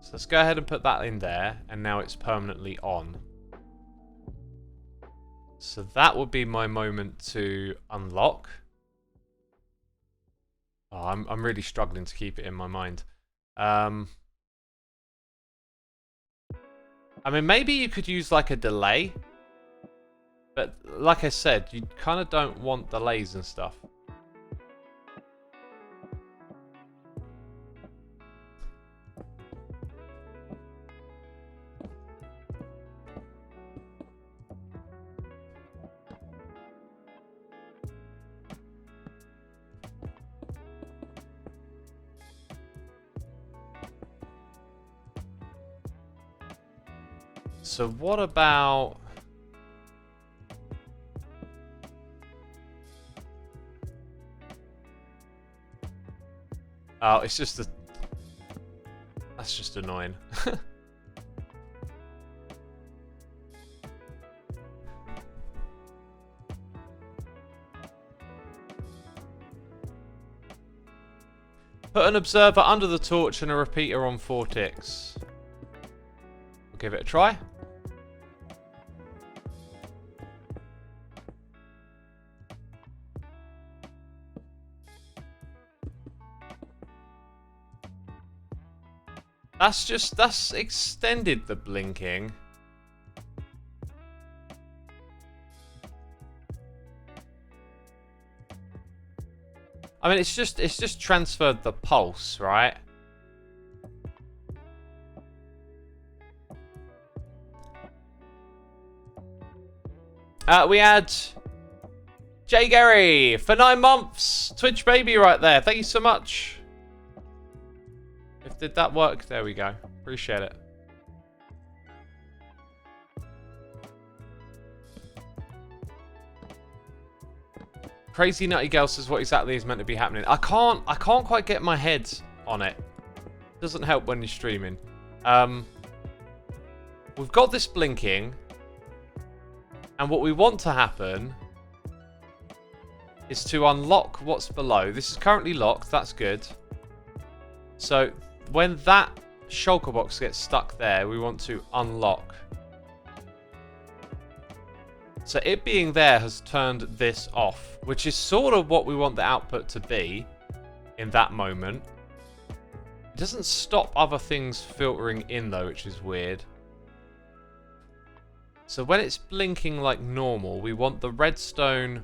So let's go ahead and put that in there, and now it's permanently on. So that would be my moment to unlock. Oh, I'm really struggling to keep it in my mind. I mean, maybe you could use like a delay. But like I said, you kind of don't want delays and stuff. So what about... Oh, it's just the... That's just annoying. Put an observer under the torch and a repeater on 4 ticks. We'll give it a try. That's extended the blinking. I mean, it's just transferred the pulse, right? We had Jay Gary for 9 months. Twitch baby right there. Thank you so much. Did that work? There we go. Appreciate it. Crazy Nutty Girl says what exactly is meant to be happening. I can't quite get my head on it. Doesn't help when you're streaming. We've got this blinking, and what we want to happen is to unlock what's below. This is currently locked. That's good. So when that shulker box gets stuck there, we want to unlock. So it being there has turned this off, which is sort of what we want the output to be in that moment. It doesn't stop other things filtering in though, which is weird. So when it's blinking like normal, we want the redstone...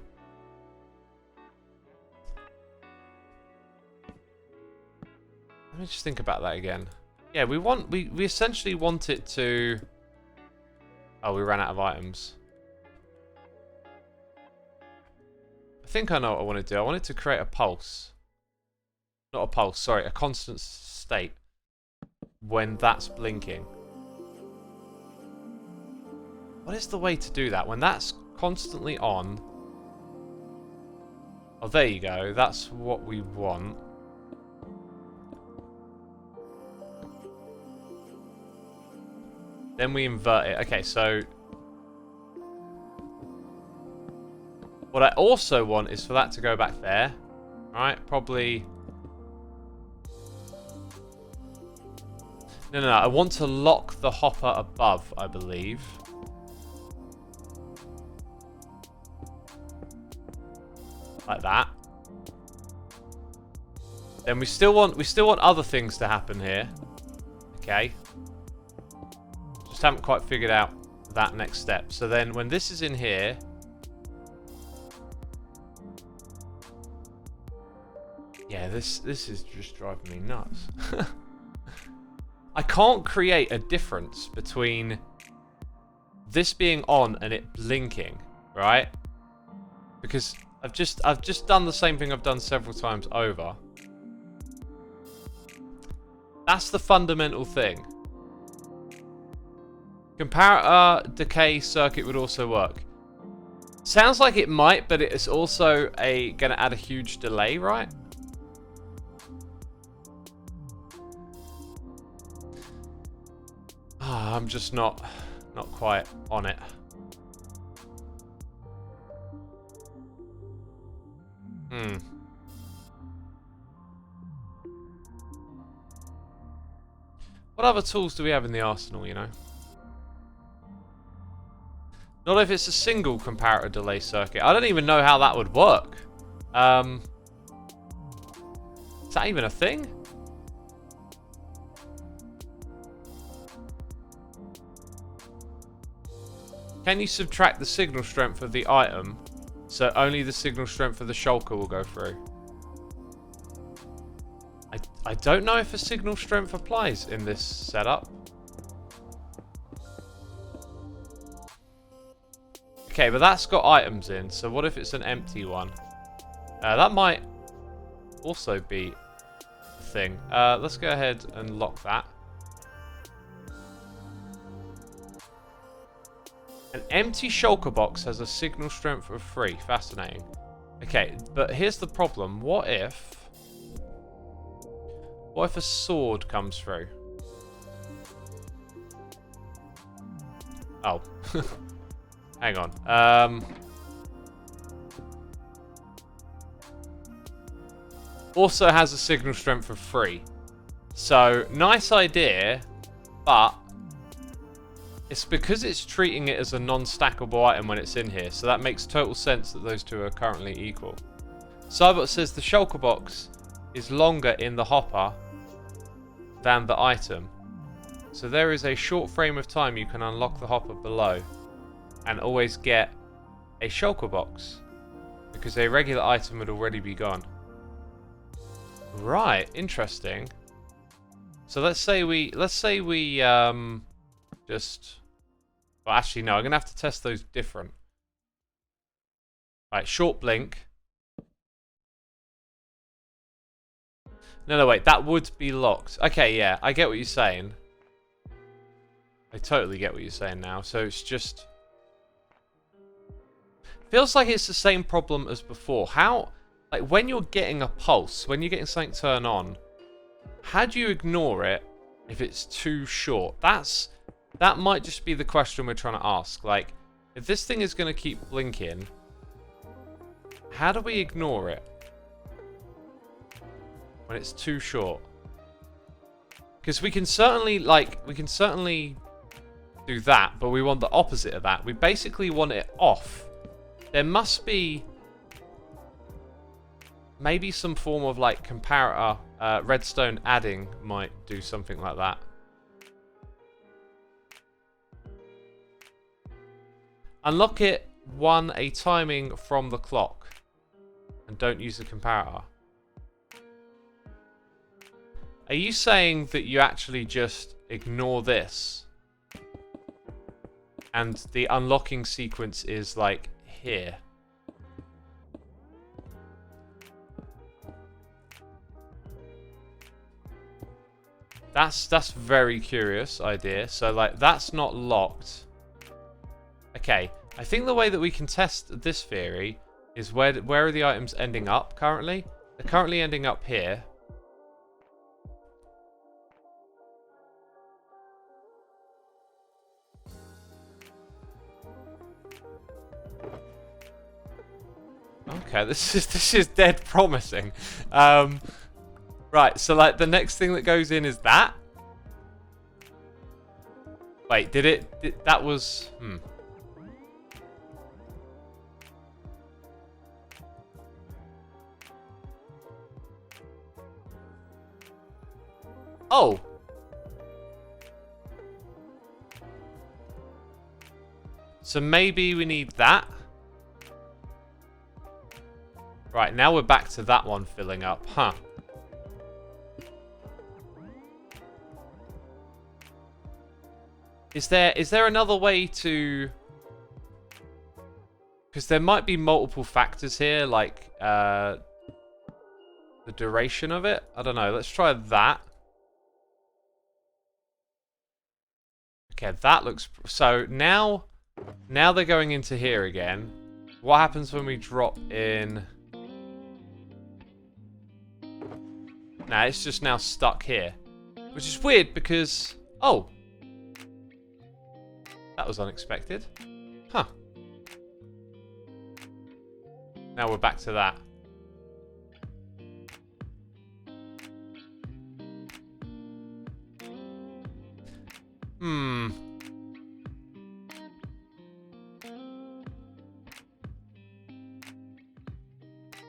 Let me just think about that again. Yeah, we essentially want it to... Oh, we ran out of items. I think I know what I want to do. I want it to create a pulse. Not a pulse, sorry, a constant state when that's blinking. What is the way to do that? When that's constantly on... Oh, there you go. That's what we want. Then we invert it. Okay, so... What I also want is for that to go back there. Right? Probably... No. I want to lock the hopper above, I believe. Like that. Then we still want other things to happen here. Okay. Just haven't quite figured out that next step. So then when this is in here, yeah, this is just driving me nuts. I can't create a difference between this being on and it blinking, right? Because I've just done the same thing I've done several times over. That's the fundamental thing. Comparator decay circuit would also work. Sounds like it might, but it's also gonna add a huge delay, right? I'm just not quite on it. What other tools do we have in the arsenal, you know? Not if it's a single comparator delay circuit. I don't even know how that would work. Is that even a thing? Can you subtract the signal strength of the item so only the signal strength of the shulker will go through? I don't know if a signal strength applies in this setup. Okay, but that's got items in, so what if it's an empty one? That might also be a thing. Let's go ahead and lock that. An empty shulker box has a signal strength of 3. Fascinating. Okay, but here's the problem. What if a sword comes through? Oh. Hang on. Also has a signal strength of 3. So, nice idea, but it's because it's treating it as a non-stackable item when it's in here, so that makes total sense that those two are currently equal. Cybot says the shulker box is longer in the hopper than the item. So there is a short frame of time you can unlock the hopper below and always get a shulker box because a regular item would already be gone. Right, interesting. So let's say we just... Well, actually, no. I'm going to have to test those different. Right, short blink. No, wait. That would be locked. Okay, yeah. I get what you're saying. I totally get what you're saying now. So it's just... feels like it's the same problem as before. How, like, when you're getting a pulse, when you're getting something turned on, how do you ignore it if it's too short? That might just be the question we're trying to ask. Like, if this thing is going to keep blinking, how do we ignore it when it's too short? Because we can certainly do that, but we want the opposite of that. We basically want it off. There must be maybe some form of like comparator. Redstone adding might do something like that. Unlock it, a timing from the clock, and don't use the comparator. Are you saying that you actually just ignore this? And the unlocking sequence is like here. That's very curious idea. So like that's not locked. Okay, I think the way that we can test this theory is where are the items ending up currently? They're currently ending up here. Okay, this is dead promising. Right, so like the next thing that goes in is that. Wait, that was Oh. So maybe we need that. Right, now we're back to that one filling up, huh? Is there another way to... Because there might be multiple factors here, like the duration of it. I don't know. Let's try that. Okay, that looks... So now they're going into here again. What happens when we drop in... Nah, it's just now stuck here. Which is weird because... Oh! That was unexpected. Huh. Now we're back to that.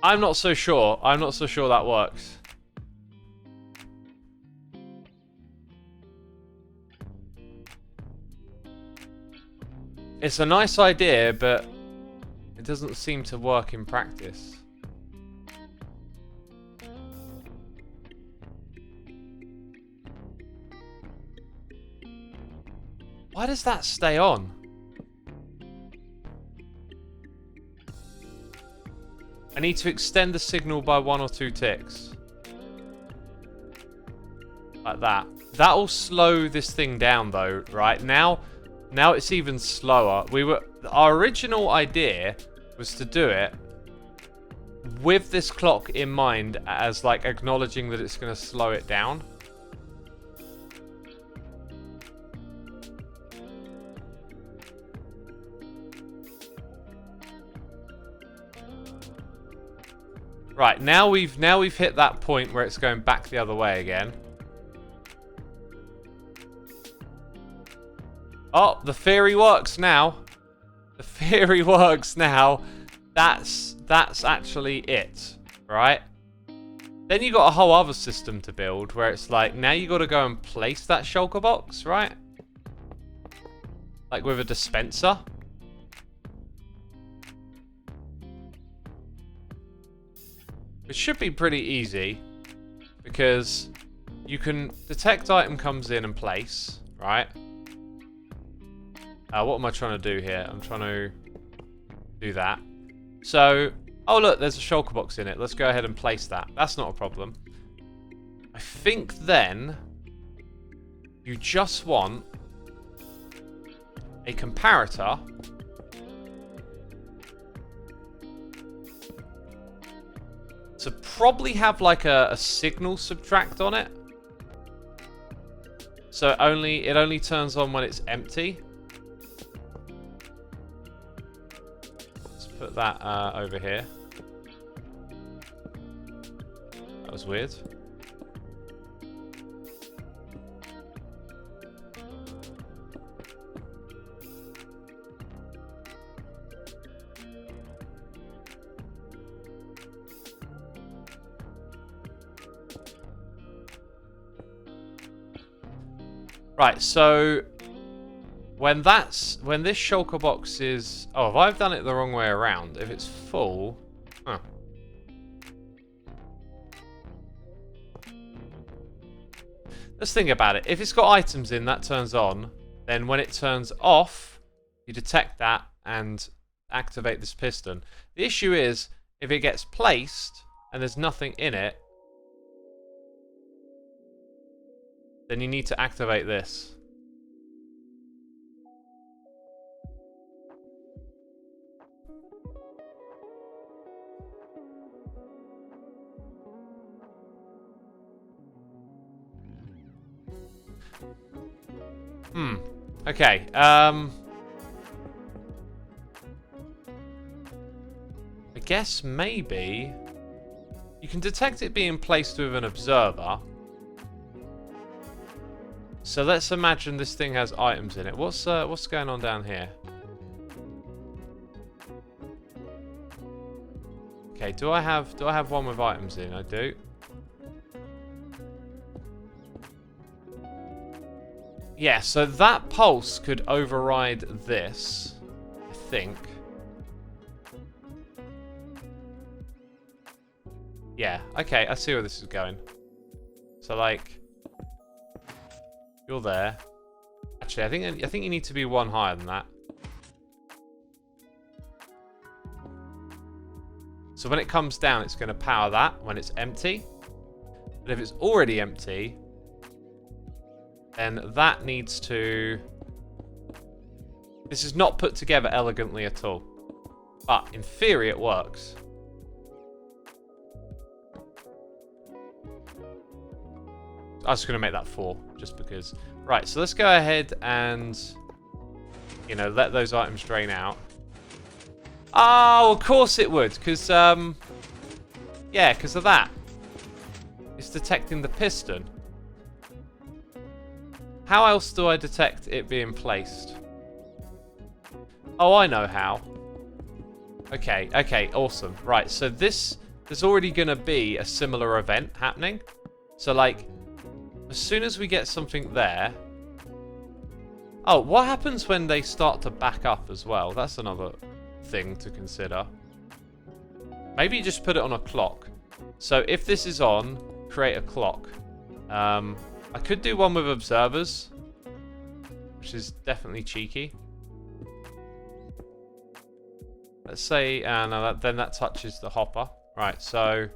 I'm not so sure. I'm not so sure that works. It's a nice idea, but it doesn't seem to work in practice. Why does that stay on? I need to extend the signal by 1 or 2 ticks. Like that. That'll slow this thing down though, right? Now it's even slower. Our original idea was to do it with this clock in mind as like acknowledging that it's going to slow it down. Right, now we've hit that point where it's going back the other way again. Oh, the theory works now. The theory works now. That's actually it, right? Then you got a whole other system to build where it's like, now you got to go and place that shulker box, right? Like with a dispenser. It should be pretty easy because you can detect item comes in and place, right? What am I trying to do here? I'm trying to do that. So, oh look, there's a shulker box in it. Let's go ahead and place that. That's not a problem. I think then you just want a comparator probably have like a signal subtract on it. So it only turns on when it's empty. Let's put that over here. That was weird. Right, so when this shulker box is... Oh, if I've done it the wrong way around, if it's full... Huh. Let's think about it. If it's got items in, that turns on. Then when it turns off, you detect that and activate this piston. The issue is, if it gets placed and there's nothing in it, then you need to activate this. Okay, I guess maybe you can detect it being placed with an observer. So let's imagine this thing has items in it. What's going on down here? Okay, do I have one with items in? I do. Yeah, so that pulse could override this, I think. Yeah, okay, I see where this is going. So like, you're there. Actually, I think you need to be one higher than that. So when it comes down, it's going to power that when it's empty. But if it's already empty, then that needs to... This is not put together elegantly at all. But in theory, it works. I was going to make that 4, just because. Right, so let's go ahead and, you know, let those items drain out. Oh, of course it would, because, yeah, because of that. It's detecting the piston. How else do I detect it being placed? Oh, I know how. Okay, okay, awesome. Right, so there's already going to be a similar event happening. So, like, as soon as we get something there... Oh, what happens when they start to back up as well? That's another thing to consider. Maybe just put it on a clock. So if this is on, create a clock. I could do one with observers, which is definitely cheeky. Let's say, no, then that touches the hopper. Right, so...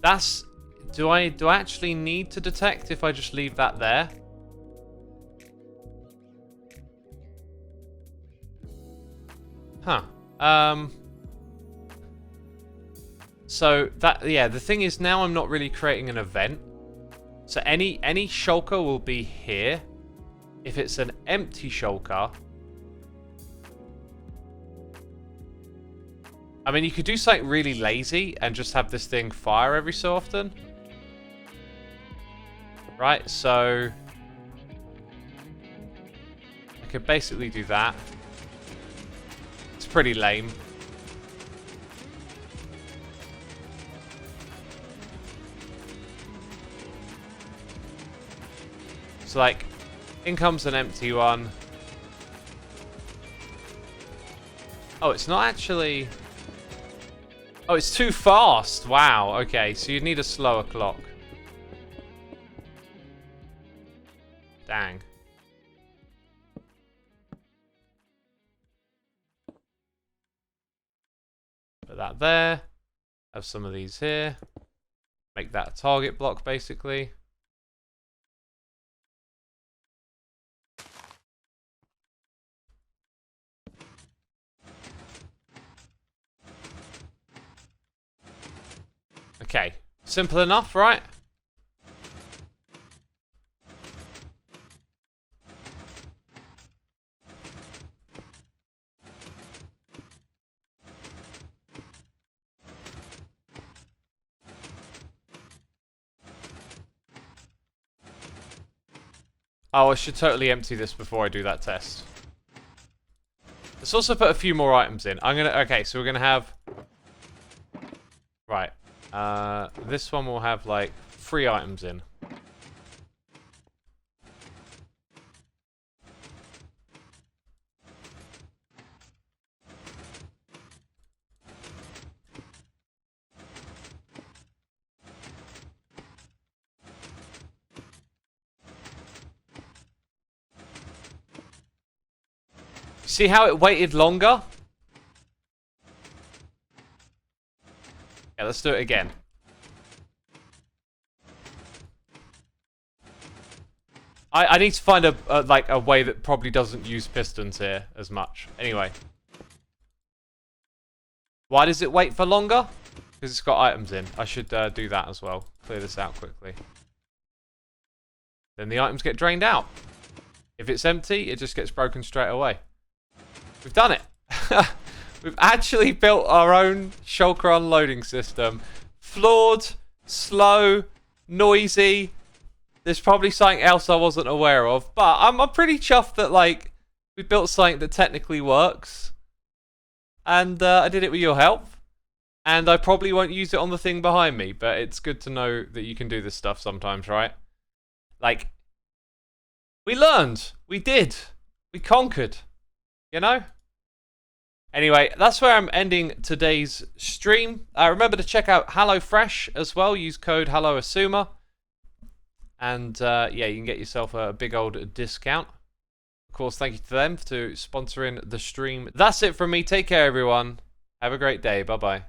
That's... Do I actually need to detect if I just leave that there? Huh. So that, yeah, the thing is now I'm not really creating an event. So any shulker will be here. If it's an empty shulker, I mean, you could do something really lazy and just have this thing fire every so often. Right, so I could basically do that. It's pretty lame. So, like, in comes an empty one. Oh, it's not actually... Oh, it's too fast. Wow, okay, so you'd need a slower clock. Dang. Put that there. Have some of these here. Make that a target block, basically. Okay. Simple enough, right? Oh, I should totally empty this before I do that test. Let's also put a few more items in. Okay, so we're gonna have... Right. This one will have, like, 3 items in. See how it waited longer? Yeah, let's do it again. I need to find a way that probably doesn't use pistons here as much. Anyway. Why does it wait for longer? Because it's got items in. I should do that as well. Clear this out quickly. Then the items get drained out. If it's empty, it just gets broken straight away. We've done it. We've actually built our own Shulker unloading system. Flawed, slow, noisy. There's probably something else I wasn't aware of. But I'm pretty chuffed that, like, we built something that technically works. And I did it with your help. And I probably won't use it on the thing behind me. But it's good to know that you can do this stuff sometimes, right? Like, we learned. We did. We conquered. You know? Anyway, that's where I'm ending today's stream. Remember to check out HelloFresh as well. Use code HelloXisuma. And yeah, you can get yourself a big old discount. Of course, thank you to them for sponsoring the stream. That's it from me. Take care, everyone. Have a great day. Bye-bye.